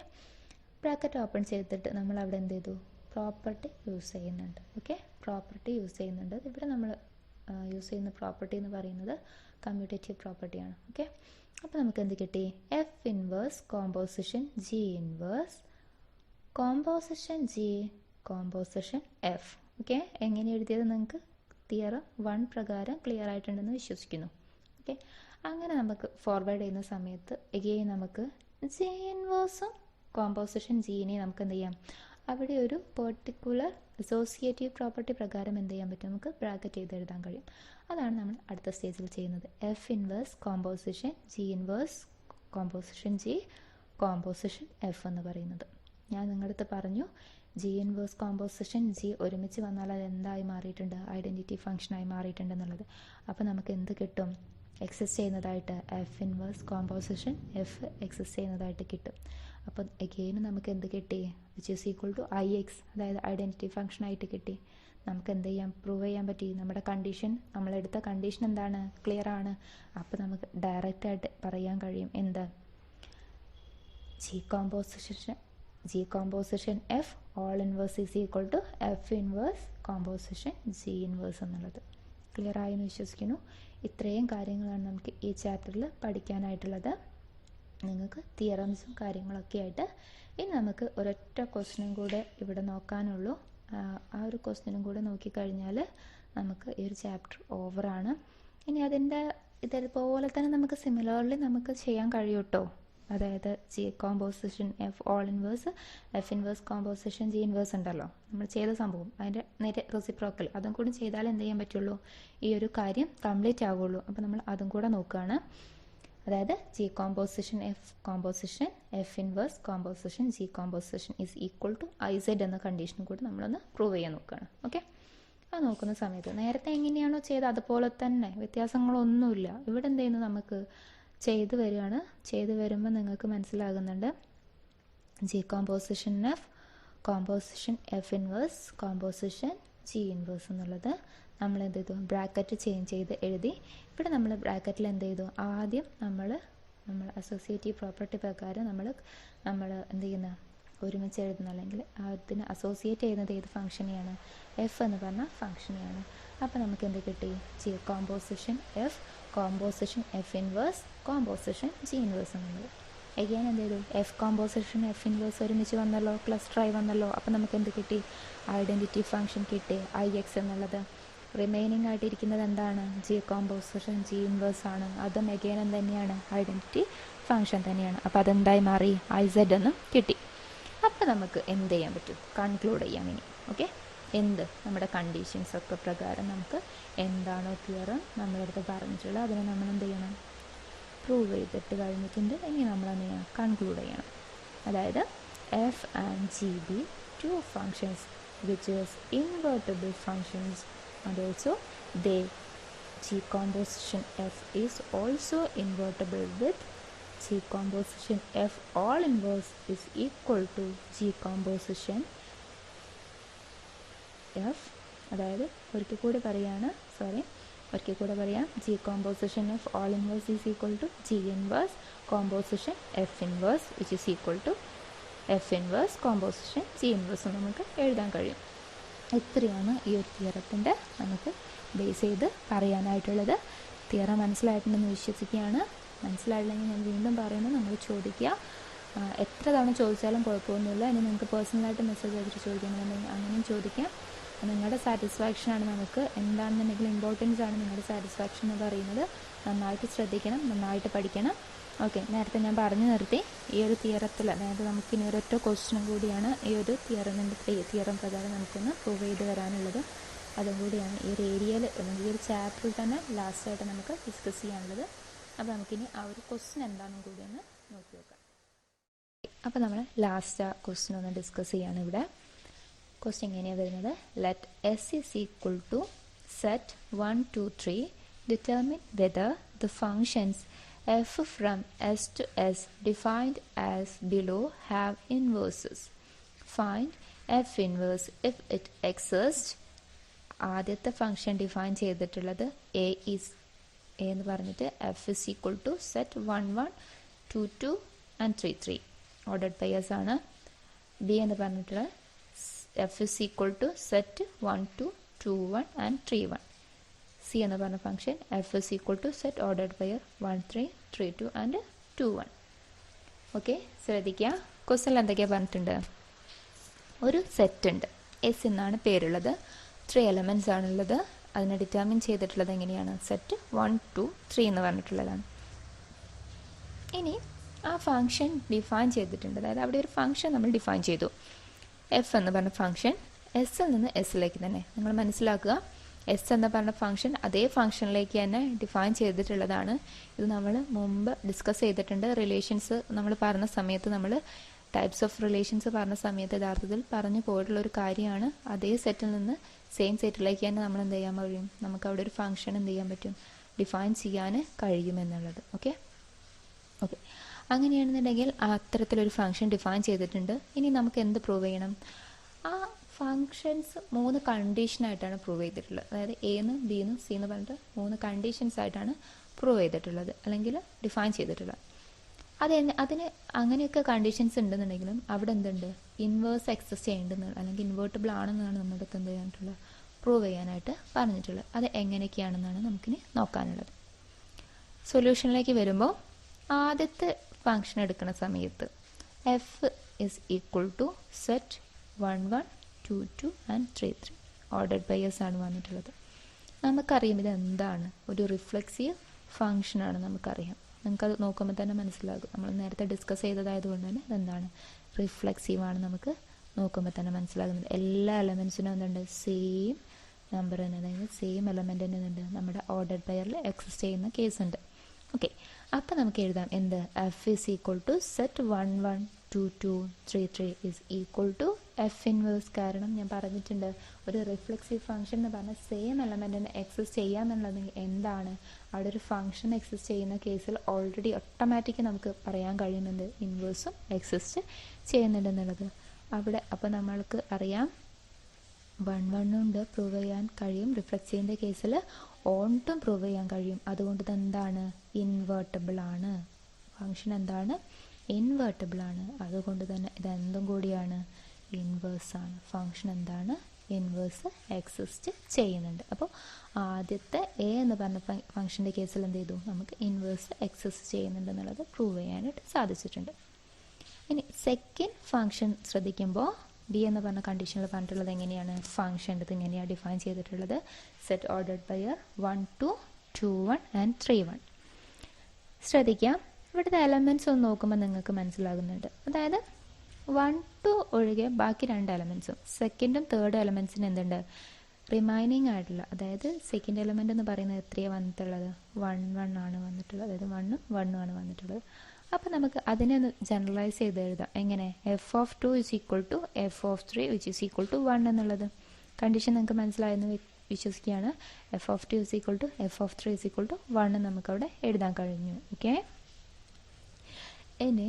ബ്രാക്കറ്റ് ഓപ്പൺ ചെയ്തിട്ട് നമ്മൾ അവിടെ എന്ത് ചെയ്തു, പ്രോപ്പർട്ടി യൂസ് ചെയ്യുന്നുണ്ട്. ഓക്കെ, പ്രോപ്പർട്ടി യൂസ് ചെയ്യുന്നുണ്ട്. ഇവിടെ നമ്മൾ യൂസ് ചെയ്യുന്ന പ്രോപ്പർട്ടി എന്ന് പറയുന്നത് കമ്മ്യൂട്ടേറ്റീവ് പ്രോപ്പർട്ടിയാണ്. ഓക്കെ, അപ്പോൾ നമുക്ക് എന്ത് കിട്ടി, F inverse composition G inverse composition G composition F. Okay, എങ്ങനെ എഴുതിയത് നിങ്ങൾക്ക് തിയറം 1 പ്രകാരം ക്ലിയർ ആയിട്ടുണ്ടെന്ന് വിശ്വസിക്കുന്നു. ഓക്കെ, അങ്ങനെ നമുക്ക് ഫോർവേഡ് ചെയ്യുന്ന സമയത്ത് എഗെയിൻ നമുക്ക് ജി ഇൻവേഴ്സും കോമ്പോസിഷൻ ജീനെ നമുക്ക് എന്ത് ചെയ്യാം, അവിടെ ഒരു പെർട്ടിക്കുലർ അസോസിയേറ്റീവ് പ്രോപ്പർട്ടി പ്രകാരം എന്ത് ചെയ്യാൻ പറ്റും, നമുക്ക് ബ്രാക്കറ്റ് ചെയ്ത് എഴുതാൻ കഴിയും. അതാണ് നമ്മൾ അടുത്ത സ്റ്റേജിൽ ചെയ്യുന്നത്. F inverse composition G inverse composition G composition f എന്ന് പറയുന്നത്. ഞാൻ നിങ്ങളുടെ അടുത്ത് പറഞ്ഞു ജി ഇൻവേഴ്സ് കോമ്പോസിഷൻ ജി ഒരുമിച്ച് വന്നാൽ അത് എന്തായി മാറിയിട്ടുണ്ട്, ഐഡൻറ്റിറ്റി ഫംഗ്ഷനായി മാറിയിട്ടുണ്ട് എന്നുള്ളത്. അപ്പോൾ നമുക്ക് എന്ത് കിട്ടും, എക്സിസ്റ്റ് ചെയ്യുന്നതായിട്ട് f inverse composition f exist ചെയ്യുന്നതായിട്ട് കിട്ടും. അപ്പം എഗെയിൻ നമുക്ക് എന്ത് കിട്ടി, which is equal to IX, അതായത് ഐഡൻറ്റിറ്റി ഫംഗ്ഷൻ ആയിട്ട് കിട്ടി. നമുക്ക് എന്ത് ചെയ്യാം, പ്രൂവ് ചെയ്യാൻ പറ്റി, നമ്മുടെ കണ്ടീഷൻ, നമ്മളെടുത്ത കണ്ടീഷൻ എന്താണ്, ക്ലിയർ ആണ്. അപ്പോൾ നമുക്ക് ഡയറക്റ്റായിട്ട് പറയാൻ കഴിയും എന്ത്, g composition F whole inverse is equal to F inverse composition G inverse എന്നുള്ളത്. ക്ലിയർ ആയെന്ന് വിശ്വസിക്കുന്നു. ഇത്രയും കാര്യങ്ങളാണ് നമുക്ക് ഈ ചാപ്റ്ററിൽ പഠിക്കാനായിട്ടുള്ളത്. നിങ്ങൾക്ക് തിയറംസും കാര്യങ്ങളൊക്കെ ആയിട്ട് ഇനി നമുക്ക് ഒരൊറ്റ ക്വസ്റ്റ്യനും കൂടെ ഇവിടെ നോക്കാനുള്ളൂ. ആ ഒരു ക്വസ്റ്റ്യനും കൂടെ നോക്കിക്കഴിഞ്ഞാൽ നമുക്ക് ഈ ഒരു ചാപ്റ്റർ ഓവറാണ്. ഇനി അതിൻ്റെ ഇതേപോലെ തന്നെ നമുക്ക് സിമിലർലി നമുക്ക് ചെയ്യാൻ കഴിയും കേട്ടോ. അതായത് g composition F whole inverse F inverse composition G inverse ഉണ്ടല്ലോ, നമ്മൾ ചെയ്ത സംഭവം അതിൻ്റെ നേരെ റെസിപ്രോക്കൽ, അതും കൂടി ചെയ്താൽ എന്ത് ചെയ്യാൻ പറ്റുള്ളൂ, ഈ ഒരു കാര്യം കംപ്ലീറ്റ് ആവുള്ളൂ. അപ്പോൾ നമ്മൾ അതും കൂടെ നോക്കുകയാണ്. അതായത് g composition f inverse composition G composition is equal to IZ എന്ന കണ്ടീഷനും കൂടി നമ്മളൊന്ന് പ്രൂവ് ചെയ്യാൻ നോക്കുകയാണ്. ഓക്കെ, അത് നോക്കുന്ന സമയത്ത് നേരത്തെ എങ്ങനെയാണോ ചെയ്ത് അതുപോലെ തന്നെ, വ്യത്യാസങ്ങളൊന്നുമില്ല. ഇവിടെ എന്ത് ചെയ്യുന്നു, നമുക്ക് ചെയ്ത് വരികയാണ്. ചെയ്ത് വരുമ്പോൾ നിങ്ങൾക്ക് മനസ്സിലാകുന്നുണ്ട് G composition f inverse composition G inverse എന്നുള്ളത് നമ്മൾ എന്ത് ചെയ്തു, ബ്രാക്കറ്റ് ചേഞ്ച് ചെയ്ത് എഴുതി. ഇവിടെ നമ്മൾ ബ്രാക്കറ്റിൽ എന്ത് ചെയ്തു, ആദ്യം നമ്മൾ അസോസിയേറ്റീവ് പ്രോപ്പർട്ടി പ്രകാരം നമ്മൾ എന്ത് ചെയ്യുന്ന, ഒരുമിച്ച് എഴുതുന്ന, അല്ലെങ്കിൽ അതിന് അസോസിയേറ്റ് ചെയ്യുന്നത് ഏത് ഫംഗ്ഷനെയാണ്, എഫ് എന്ന് പറഞ്ഞ ഫംഗ്ഷനെയാണ്. അപ്പോൾ നമുക്ക് എന്ത് കിട്ടി, G composition f inverse composition G inverse എന്നുള്ളത്. എഗെയിൻ എന്ത് ചെയ്തു, എഫ് കോമ്പോസിഷൻ എഫ് ഇൻവേഴ്സ് ഒരുമിച്ച് വന്നല്ലോ, ക്ലസ്റ്റർ ആയി വന്നല്ലോ. അപ്പോൾ നമുക്ക് എന്ത് കിട്ടി, ഐഡൻറ്റിറ്റി ഫംഗ്ഷൻ കിട്ടി, IX എന്നുള്ളത്. റിമൈനിങ് ആയിട്ടിരിക്കുന്നത് എന്താണ്, ജി കോമ്പോസിഷൻ ജി ഇൻവേഴ്സ് ആണ്. അതും എഗെയിൻ എന്ത് തന്നെയാണ്, ഐഡൻറ്റിറ്റി ഫംഗ്ഷൻ തന്നെയാണ്. അപ്പോൾ അതെന്തായി മാറി, IZ എന്ന് കിട്ടി. അപ്പോൾ നമുക്ക് എന്ത് ചെയ്യാൻ പറ്റും, കൺക്ലൂഡ് ചെയ്യാം ഇനി. ഓക്കെ, നമ്മുടെ കണ്ടീഷൻസ് ഒക്കെ പ്രകാരം നമുക്ക് എന്താണോ തിയറം നമ്മളടുത്ത് പറഞ്ഞിട്ടുള്ളത് അതിനെ നമ്മൾ എന്ത് ചെയ്യണം, പ്രൂവ് ചെയ്തിട്ട് കഴിഞ്ഞിട്ടുണ്ട്. ഇനി നമ്മൾ എന്ത് ചെയ്യണം, കൺക്ലൂഡ് ചെയ്യണം. അതായത് f and g be two functions which is invertible functions and also G composition F is also invertible with G composition F all inverse is equal to G composition F. അതായത് ഒരിക്കൽ കൂടി പറയാം, G composition F all inverse is equal to G inverse composition F inverse which is equal to F inverse composition G inverse നമുക്ക് എഴുതാൻ കഴിയും. ഇത്രയാണ് ഈ ഒരു തിയറത്തിൻ്റെ നമുക്ക് ബേസ് ചെയ്ത് പറയാനായിട്ടുള്ളത്. തിയറം മനസ്സിലായിട്ടുണ്ടെന്ന് വിശ്വസിക്കുകയാണ്. മനസ്സിലായില്ലെങ്കിൽ ഞാൻ വീണ്ടും പറയുന്നത്, നമ്മൾ ചോദിക്കുക. എത്ര തവണ ചോദിച്ചാലും കുഴപ്പമൊന്നുമില്ല. ഇനി നിങ്ങൾക്ക് പേഴ്സണലായിട്ട് മെസ്സേജ് അയച്ചിട്ട് ചോദിക്കണമെന്നുണ്ടെങ്കിൽ അങ്ങനെയും ചോദിക്കാം. നിങ്ങളുടെ സാറ്റിസ്ഫാക്ഷനാണ് നമുക്ക് എന്താണെന്നുണ്ടെങ്കിൽ ഇമ്പോർട്ടൻസ് ആണ് നിങ്ങളുടെ സാറ്റിസ്ഫാക്ഷൻ എന്ന് പറയുന്നത്. നന്നായിട്ട് ശ്രദ്ധിക്കണം, നന്നായിട്ട് പഠിക്കണം. ഓക്കെ, നേരത്തെ ഞാൻ പറഞ്ഞു നിർത്തി ഈ ഒരു തിയറത്തിൽ, അതായത് നമുക്കിനി ഒരൊറ്റ ക്വസ്റ്റ്യനും കൂടിയാണ് ഈ ഒരു തിയറം പ്രകാരം നമുക്കൊന്ന് പ്രൂവ് ചെയ്ത് വരാനുള്ളത്. അതും കൂടിയാണ് ഈ ഒരു ഏരിയയിൽ അല്ലെങ്കിൽ ഈ ഒരു ചാപ്റ്ററിൽ തന്നെ ലാസ്റ്റായിട്ട് നമുക്ക് ഡിസ്കസ് ചെയ്യാനുള്ളത്. അപ്പോൾ നമുക്കിനി ആ ഒരു ക്വസ്റ്റ്യൻ എന്താണെന്നും കൂടി ഒന്ന് നോക്കി നോക്കാം. അപ്പോൾ നമ്മൾ ലാസ്റ്റ് ക്വസ്റ്റ്യൻ ഒന്ന് ഡിസ്കസ് ചെയ്യാണ്. ഇവിടെ ക്വസ്റ്റ്യൻ എങ്ങനെയാണ് വരുന്നത്? Let S is equal to set 1 2 3 determine whether the functions f from s to s defined as below have inverses. Find f inverse if it exists. ആദ്യത്തെ ഫംഗ്ഷൻ ഡിഫൈൻ ചെയ്തിട്ടുള്ളത് a എന്ന് പറഞ്ഞിട്ട് f is equal to set 1 1 2 2 and 3 3 ordered pairs ആണ്. b എന്ന് പറഞ്ഞിട്ടുള്ളത് f is equal to set 1 2 2 1 and 3 1. c എന്ന് പറഞ്ഞ function f is equal to set ordered pair 1 3 3 2 and 2 1. Okay, ശ്രദ്ധിക്കുക. ക്വസ്റ്റ്യനിൽ എന്തൊക്കെയാണ് പറഞ്ഞിട്ടുണ്ട്? ഒരു സെറ്റ് ഉണ്ട്, s എന്നാണ് പേരുള്ളത്, 3 എലമെൻറ്റ്സ് ആണുള്ളത്. അതിനെ ഡിറ്റർമിൻ ചെയ്തിട്ടുള്ളത് എങ്ങനെയാണ്? സെറ്റ് 1 2 3 എന്ന് പറഞ്ഞിട്ടുള്ളതാണ്. ഇനി ആ ഫംഗ്ഷൻ ഡിഫൈൻ ചെയ്തിട്ടുണ്ട്, അതായത് അവിടെ ഒരു ഫംഗ്ഷൻ നമ്മൾ ഡിഫൈൻ ചെയ്തു. എഫ് എന്ന് പറഞ്ഞ ഫംഗ്ഷൻ എസ്സിൽ നിന്ന് എസ്സിലേക്ക് തന്നെ, നിങ്ങൾ മനസ്സിലാക്കുക, എസ് എന്ന് പറഞ്ഞ ഫംഗ്ഷൻ അതേ ഫംഗ്ഷനിലേക്ക് തന്നെ ഡിഫൈൻ ചെയ്തിട്ടുള്ളതാണ്. ഇത് നമ്മൾ മുമ്പ് ഡിസ്കസ് ചെയ്തിട്ടുണ്ട്. റിലേഷൻസ് നമ്മൾ പറഞ്ഞ സമയത്ത്, നമ്മൾ ടൈപ്സ് ഓഫ് റിലേഷൻസ് പറഞ്ഞ സമയത്ത് യഥാർത്ഥത്തിൽ പറഞ്ഞു പോയിട്ടുള്ളൊരു കാര്യമാണ്. അതേ സെറ്റിൽ നിന്ന് സെയിം സെറ്റിലേക്ക് തന്നെ നമ്മൾ എന്ത് ചെയ്യാൻ കഴിയും? നമുക്ക് അവിടെ ഒരു ഫംഗ്ഷൻ എന്ത് ചെയ്യാൻ പറ്റും? ഡിഫൈൻ ചെയ്യാൻ കഴിയുമെന്നുള്ളത്. ഓക്കെ, അങ്ങനെയാണെന്നുണ്ടെങ്കിൽ അത്തരത്തിലൊരു ഫംഗ്ഷൻ ഡിഫൈൻ ചെയ്തിട്ടുണ്ട്. ഇനി നമുക്ക് എന്ത് പ്രൂവ് ചെയ്യണം? ആ ഫങ്ഷൻസ് 3 കണ്ടീഷനായിട്ടാണ് പ്രൂവ് ചെയ്തിട്ടുള്ളത്. അതായത് എന്നും ബിന്നും സി എന്ന് പറഞ്ഞിട്ട് 3 കണ്ടീഷൻസ് ആയിട്ടാണ് പ്രൂവ് ചെയ്തിട്ടുള്ളത് അല്ലെങ്കിൽ ഡിഫൈൻ ചെയ്തിട്ടുള്ളത്. അതിന് അങ്ങനെയൊക്കെ കണ്ടീഷൻസ് ഉണ്ടെന്നുണ്ടെങ്കിലും അവിടെ എന്തുണ്ട്? ഇൻവേഴ്സ് എക്സിസ്റ്റ് ചെയ്യേണ്ടതെന്ന് അല്ലെങ്കിൽ ഇൻവേർട്ടബിൾ ആണെന്നാണ് നമ്മുടെ അടുത്ത് എന്ത് ചെയ്യാനായിട്ടുള്ളത്? പ്രൂവ് ചെയ്യാനായിട്ട് പറഞ്ഞിട്ടുള്ളത്. അത് എങ്ങനെയൊക്കെയാണെന്നാണ് നമുക്കിനി നോക്കാനുള്ളത്. സൊല്യൂഷനിലേക്ക് വരുമ്പോൾ ആദ്യത്തെ ഫംഗ്ഷൻ എടുക്കുന്ന സമയത്ത് f is equal to set 1 1 2 2 and 3 3 ordered pairs ആണ് വന്നിട്ടുള്ളത്. നമുക്കറിയാം ഇത് എന്താണ്? ഒരു റിഫ്ലെക്സീവ് ഫംഗ്ഷനാണ് നമുക്കറിയാം. നിങ്ങൾക്കത് നോക്കുമ്പോൾ തന്നെ മനസ്സിലാകും. നമ്മൾ നേരത്തെ ഡിസ്കസ് ചെയ്തതായതുകൊണ്ട് തന്നെ ഇതെന്താണ്? റിഫ്ലെക്സീവ് ആണ്. നമുക്ക് നോക്കുമ്പോൾ തന്നെ മനസ്സിലാകുന്നത്. എല്ലാ എലമെൻസിനും എന്തുണ്ട്? സെയിം നമ്പർ തന്നെ, അതായത് സെയിം എലമെൻ്റ് തന്നെ ഉണ്ട് നമ്മുടെ ഓർഡർഡ് പെയറിൽ എക്സിസ്റ്റ് ചെയ്യുന്ന കേസ് ഉണ്ട്. ഓക്കെ, അപ്പം നമുക്ക് എഴുതാം എന്ത്? F is equal to set 1 1 2 2 3 3 is equal to F inverse. കാരണം ഞാൻ പറഞ്ഞിട്ടുണ്ട്, ഒരു റിഫ്ലെക്സീവ് ഫംഗ്ഷൻ എന്ന് പറഞ്ഞാൽ സെയിം എലമെൻറ്റിന് എക്സിസ്റ്റ് ചെയ്യാന്നുള്ളത് എന്താണ്? അവിടെ ഒരു ഫംഗ്ഷൻ എക്സിസ്റ്റ് ചെയ്യുന്ന കേസിൽ ഓൾറെഡി ഓട്ടോമാറ്റിക് നമുക്ക് പറയാൻ കഴിയുന്നുണ്ട് ഇൻവേഴ്സും എക്സിസ്റ്റ് ചെയ്യുന്നുണ്ടെന്നുള്ളത് അവിടെ. അപ്പോൾ നമ്മൾക്ക് അറിയാം 1 1 ഉണ്ട് പ്രൂവ് ചെയ്യാൻ കഴിയും. റിഫ്ലെക്സീവിൻ്റെ കേസിൽ ഓൺട്ടും പ്രൂവ് ചെയ്യാൻ കഴിയും. അതുകൊണ്ട് ഇതെന്താണ്? ഇൻവേർട്ടബിൾ ആണ്. ഫംഗ്ഷൻ എന്താണ്? ഇൻവേർട്ടബിൾ ആണ്. അതുകൊണ്ട് തന്നെ ഇതെന്തും കൂടിയാണ്? ഇൻവേഴ്സ് ആണ്. ഫംഗ്ഷൻ എന്താണ്? ഇൻവേഴ്സ് എക്സിസ്റ്റ് ചെയ്യുന്നുണ്ട്. അപ്പോൾ ആദ്യത്തെ എ എന്ന് പറഞ്ഞ ഫംഗ്ഷൻ്റെ കേസിൽ എന്ത് ചെയ്തു? നമുക്ക് ഇൻവേഴ്സ് എക്സിസ്റ്റ് ചെയ്യുന്നുണ്ട് എന്നുള്ളത് പ്രൂവ് ചെയ്യാനായിട്ട് സാധിച്ചിട്ടുണ്ട്. ഇനി സെക്കൻഡ് ഫംഗ്ഷൻ ശ്രദ്ധിക്കുമ്പോൾ ബി എന്ന് പറഞ്ഞ കണ്ടീഷനിൽ പറഞ്ഞിട്ടുള്ളത് എങ്ങനെയാണ്? ഫംഗ്ഷൻ ഇത് ഇങ്ങനെയാണ് ഡിഫൈൻ ചെയ്തിട്ടുള്ളത്. Set ordered pair 1 2 2 1 and 3 1. ശ്രദ്ധിക്കാം, ഇവിടുത്തെ എലമെൻറ്റ്സ് ഒന്ന് നോക്കുമ്പോൾ നിങ്ങൾക്ക് മനസ്സിലാകുന്നുണ്ട്. അതായത് 1 2 ഒഴികെ ബാക്കി 2 എലമെൻറ്റ്സും സെക്കൻഡും തേർഡ് എലമെൻറ്റ്സിന് എന്തുണ്ട്? റിമൈനിങ് ആയിട്ടുള്ള, അതായത് സെക്കൻഡ് എലമെൻ്റ് എന്ന് പറയുന്നത് എത്രയാണ് വന്നിട്ടുള്ളത്? 1 1 ആണ് വന്നിട്ടുള്ളത്. അതായത് 1 1 ആണ് വന്നിട്ടുള്ളത്. അപ്പോൾ നമുക്ക് അതിനെ ഒന്ന് ജനറലൈസ് ചെയ്ത് എഴുതാം. എങ്ങനെ? F of 2 is equal to f of 3 which is equal to 1 എന്നുള്ളത്. കണ്ടീഷൻ നിങ്ങൾക്ക് മനസ്സിലായെന്ന് വിശ്വസിക്കുകയാണ്. F of 2 is equal to f of 3 is equal to 1 നമുക്കവിടെ എഴുതാൻ കഴിഞ്ഞു. ഓക്കെ, ഇനി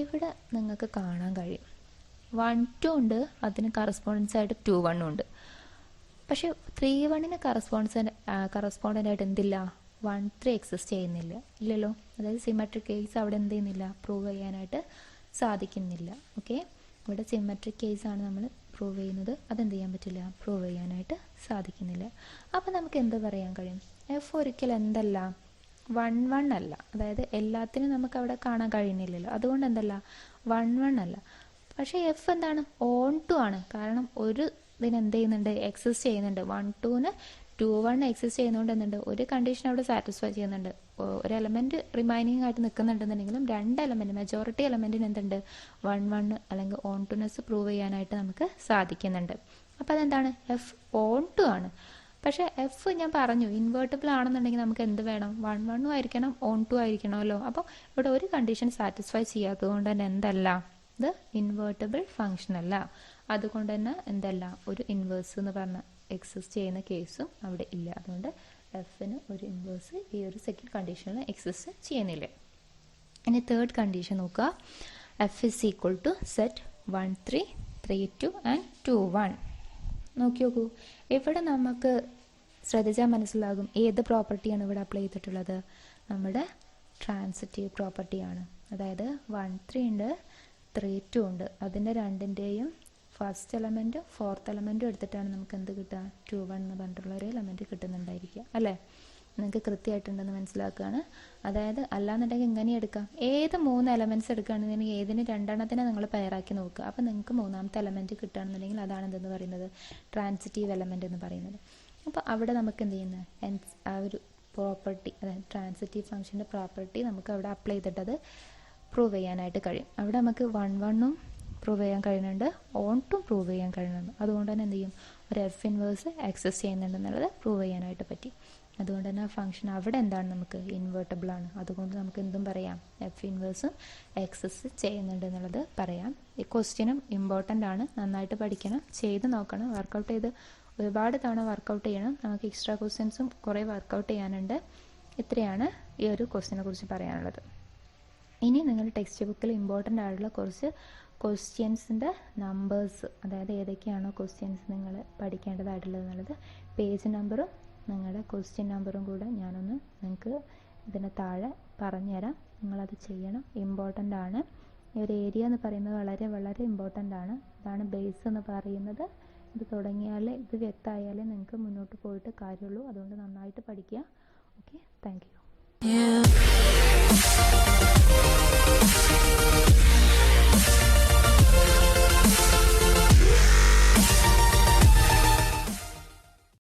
ഇവിടെ നിങ്ങൾക്ക് കാണാൻ കഴിയും 1 2 ഉണ്ട്, അതിന് കറസ്പോണ്ടൻസ് ആയിട്ട് 2 1 ഉണ്ട്. പക്ഷെ 3 1ന് കറസ്പോണ്ടൻ്റ് ആയിട്ട് എന്തില്ല? 1 3 എക്സിസ്റ്റ് ചെയ്യുന്നില്ല, ഇല്ലല്ലോ. അതായത് സിമെട്രിക് കേസ് അവിടെ എന്ത് ചെയ്യുന്നില്ല? പ്രൂവ് ചെയ്യാനായിട്ട് സാധിക്കുന്നില്ല. ഓക്കെ, ഇവിടെ സിമെട്രിക് കേസാണ് നമ്മൾ പ്രൂവ് ചെയ്യുന്നത്. അതെന്ത് ചെയ്യാൻ പറ്റില്ല? പ്രൂവ് ചെയ്യാനായിട്ട് സാധിക്കുന്നില്ല. അപ്പോൾ നമുക്ക് എന്ത് പറയാൻ കഴിയും? എഫ് ഒരിക്കലും എന്തല്ല? 1 1 അല്ല. അതായത് എല്ലാത്തിനും നമുക്ക് അവിടെ കാണാൻ കഴിയുന്നില്ലല്ലോ. അതുകൊണ്ട് എന്തല്ല? 1 1 അല്ല. പക്ഷേ എഫ് എന്താണ്? ഓൺ ടു ആണ്. കാരണം ഒരു ഇതിന് എന്ത് ചെയ്യുന്നുണ്ട്, എക്സിസ്റ്റ് ചെയ്യുന്നുണ്ട്. 1 2ന് 2 1 എക്സിസ്റ്റ് ചെയ്യുന്നതുകൊണ്ട് എന്തുണ്ട്, ഒരു കണ്ടീഷൻ അവിടെ സാറ്റിസ്ഫൈ ചെയ്യുന്നുണ്ട്. ഒരു എലമെന്റ് റിമൈനിങ് ആയിട്ട് നിൽക്കുന്നുണ്ടെന്നുണ്ടെങ്കിലും 2 എലമെന്റ്, മെജോറിറ്റി എലമെന്റിന് എന്തുണ്ട്, 1 1 അല്ലെങ്കിൽ ഓൺ ടുനെസ് പ്രൂവ് ചെയ്യാനായിട്ട് നമുക്ക് സാധിക്കുന്നുണ്ട്. അപ്പോൾ അതെന്താണ്, എഫ് ഓൺ ടു ആണ്. പക്ഷേ എഫ് ഞാൻ പറഞ്ഞു ഇൻവേർട്ടിബിൾ ആണെന്നുണ്ടെങ്കിൽ നമുക്ക് എന്ത് വേണം, 1 1 ആയിരിക്കണം, ഓൺ ടു ആയിരിക്കണമല്ലോ. അപ്പോൾ ഇവിടെ ഒരു കണ്ടീഷൻ സാറ്റിസ്ഫൈ ചെയ്യാത്തത് കൊണ്ട് തന്നെ എന്തല്ല, ഇത് ഇൻവേർട്ടിബിൾ ഫംഗ്ഷൻ അല്ല. അതുകൊണ്ട് തന്നെ എന്തല്ല, ഒരു ഇൻവേഴ്സ് എന്ന് പറഞ്ഞ എക്സിസ്റ്റ് ചെയ്യുന്ന കേസും അവിടെ ഇല്ല. അതുകൊണ്ട് എഫിന് ഒരു ഇൻവേഴ്സ് ഈ ഒരു സെക്കൻഡ് കണ്ടീഷനിൽ എക്സിസ്റ്റ് ചെയ്യുന്നില്ല. ഇനി തേർഡ് കണ്ടീഷൻ നോക്കുക. F is equal to set 1 3 3 2 and 2 1. നോക്കി നോക്കൂ, ഇവിടെ നമുക്ക് ശ്രദ്ധിച്ചാൽ മനസ്സിലാകും ഏത് പ്രോപ്പർട്ടിയാണ് ഇവിടെ അപ്ലൈ ചെയ്തിട്ടുള്ളത്, നമ്മുടെ ട്രാൻസിറ്റീവ് പ്രോപ്പർട്ടിയാണ്. അതായത് 1 3 ഉണ്ട്, 3 2 ഉണ്ട്. അതിൻ്റെ രണ്ടിൻ്റെയും ഫസ്റ്റ് എലമെൻറ്റും ഫോർത്ത് എലമെൻറ്റും എടുത്തിട്ടാണ് നമുക്ക് എന്ത് കിട്ടുക, 2 1 എന്ന് പറഞ്ഞിട്ടുള്ള ഒരു എലമെൻറ്റ് കിട്ടുന്നുണ്ടായിരിക്കുക അല്ലേ. നിങ്ങൾക്ക് കൃത്യമായിട്ടുണ്ടെന്ന് മനസ്സിലാക്കുകയാണ്. അതായത് അല്ലാന്നുണ്ടെങ്കിൽ ഇങ്ങനെ എടുക്കാം, ഏത് 3 എലമെൻറ്റ്സ് എടുക്കുകയാണെന്നുണ്ടെങ്കിൽ ഏതിന് 2 എണ്ണത്തിനെ നിങ്ങൾ പെയറാക്കി നോക്കുക. അപ്പോൾ നിങ്ങൾക്ക് മൂന്നാമത്തെ എലമെൻറ്റ് കിട്ടുകയാണെന്നുണ്ടെങ്കിൽ അതാണ് എന്തെന്ന് പറയുന്നത്, ട്രാൻസിറ്റീവ് എലമെൻറ്റ് എന്ന് പറയുന്നത്. അപ്പോൾ അവിടെ നമുക്ക് എന്ത് ചെയ്യുന്നത്, ആ ഒരു പ്രോപ്പർട്ടി, അതായത് ട്രാൻസിറ്റീവ് ഫംഗ്ഷൻ്റെ പ്രോപ്പർട്ടി നമുക്ക് അവിടെ അപ്ലൈ ചെയ്തിട്ടത് പ്രൂവ് ചെയ്യാനായിട്ട് കഴിയും. അവിടെ നമുക്ക് 1 1ഉം പ്രൂവ് ചെയ്യാൻ കഴിയുന്നുണ്ട്, ഓൺ ടു പ്രൂവ് ചെയ്യാൻ കഴിയുന്നുണ്ട്. അതുകൊണ്ട് തന്നെ എന്ത് ചെയ്യും, ഒരു എഫ് ഇൻവേഴ്സ് എക്സിസ്റ്റ് ചെയ്യുന്നുണ്ടെന്നുള്ളത് പ്രൂവ് ചെയ്യാനായിട്ട് പറ്റി. അതുകൊണ്ട് തന്നെ ആ ഫംഗ്ഷൻ അവിടെ എന്താണ്, നമുക്ക് ഇൻവേർട്ടബിൾ ആണ്. അതുകൊണ്ട് നമുക്ക് എന്തും പറയാം, എഫ് ഇൻവേഴ്സും എക്സിസ്റ്റ് ചെയ്യുന്നുണ്ട് എന്നുള്ളത് പറയാം. ഈ ക്വസ്റ്റ്യനും ഇമ്പോർട്ടൻ്റ് ആണ്, നന്നായിട്ട് പഠിക്കണം, ചെയ്ത് നോക്കണം, വർക്കൗട്ട് ചെയ്ത് ഒരുപാട് തവണ വർക്കൗട്ട് ചെയ്യണം. നമുക്ക് എക്സ്ട്രാ ക്വസ്റ്റ്യൻസും കുറേ വർക്കൗട്ട് ചെയ്യാനുണ്ട്. ഇത്രയാണ് ഈ ഒരു ക്വസ്റ്റ്യനെ കുറിച്ച് പറയാനുള്ളത്. ഇനി നിങ്ങൾ ടെക്സ്റ്റ് ബുക്കിൽ ഇമ്പോർട്ടൻ്റ് ആയിട്ടുള്ള കുറച്ച് ക്വസ്റ്റ്യൻസിൻ്റെ നമ്പേഴ്സ്, അതായത് ഏതൊക്കെയാണോ ക്വസ്റ്റ്യൻസ് നിങ്ങൾ പഠിക്കേണ്ടതായിട്ടുള്ളത് എന്നുള്ളത്, പേജ് നമ്പറും നിങ്ങളുടെ ക്വസ്റ്റ്യൻ നമ്പറും കൂടെ ഞാനൊന്ന് നിങ്ങൾക്ക് ഇതിന് താഴെ പറഞ്ഞുതരാം. നിങ്ങളത് ചെയ്യണം, ഇമ്പോർട്ടൻ്റ് ആണ്. ഈ ഒരു ഏരിയ എന്ന് പറയുന്നത് വളരെ വളരെ ഇമ്പോർട്ടൻ്റ് ആണ്. ഇതാണ് ബേസ് എന്ന് പറയുന്നത്. ഇത് തുടങ്ങിയാലേ, ഇത് വ്യക്തമായാലേ നിങ്ങൾക്ക് മുന്നോട്ട് പോയിട്ട് കാര്യമുള്ളൂ. അതുകൊണ്ട് നന്നായിട്ട് പഠിക്കുക. Okay, thank you.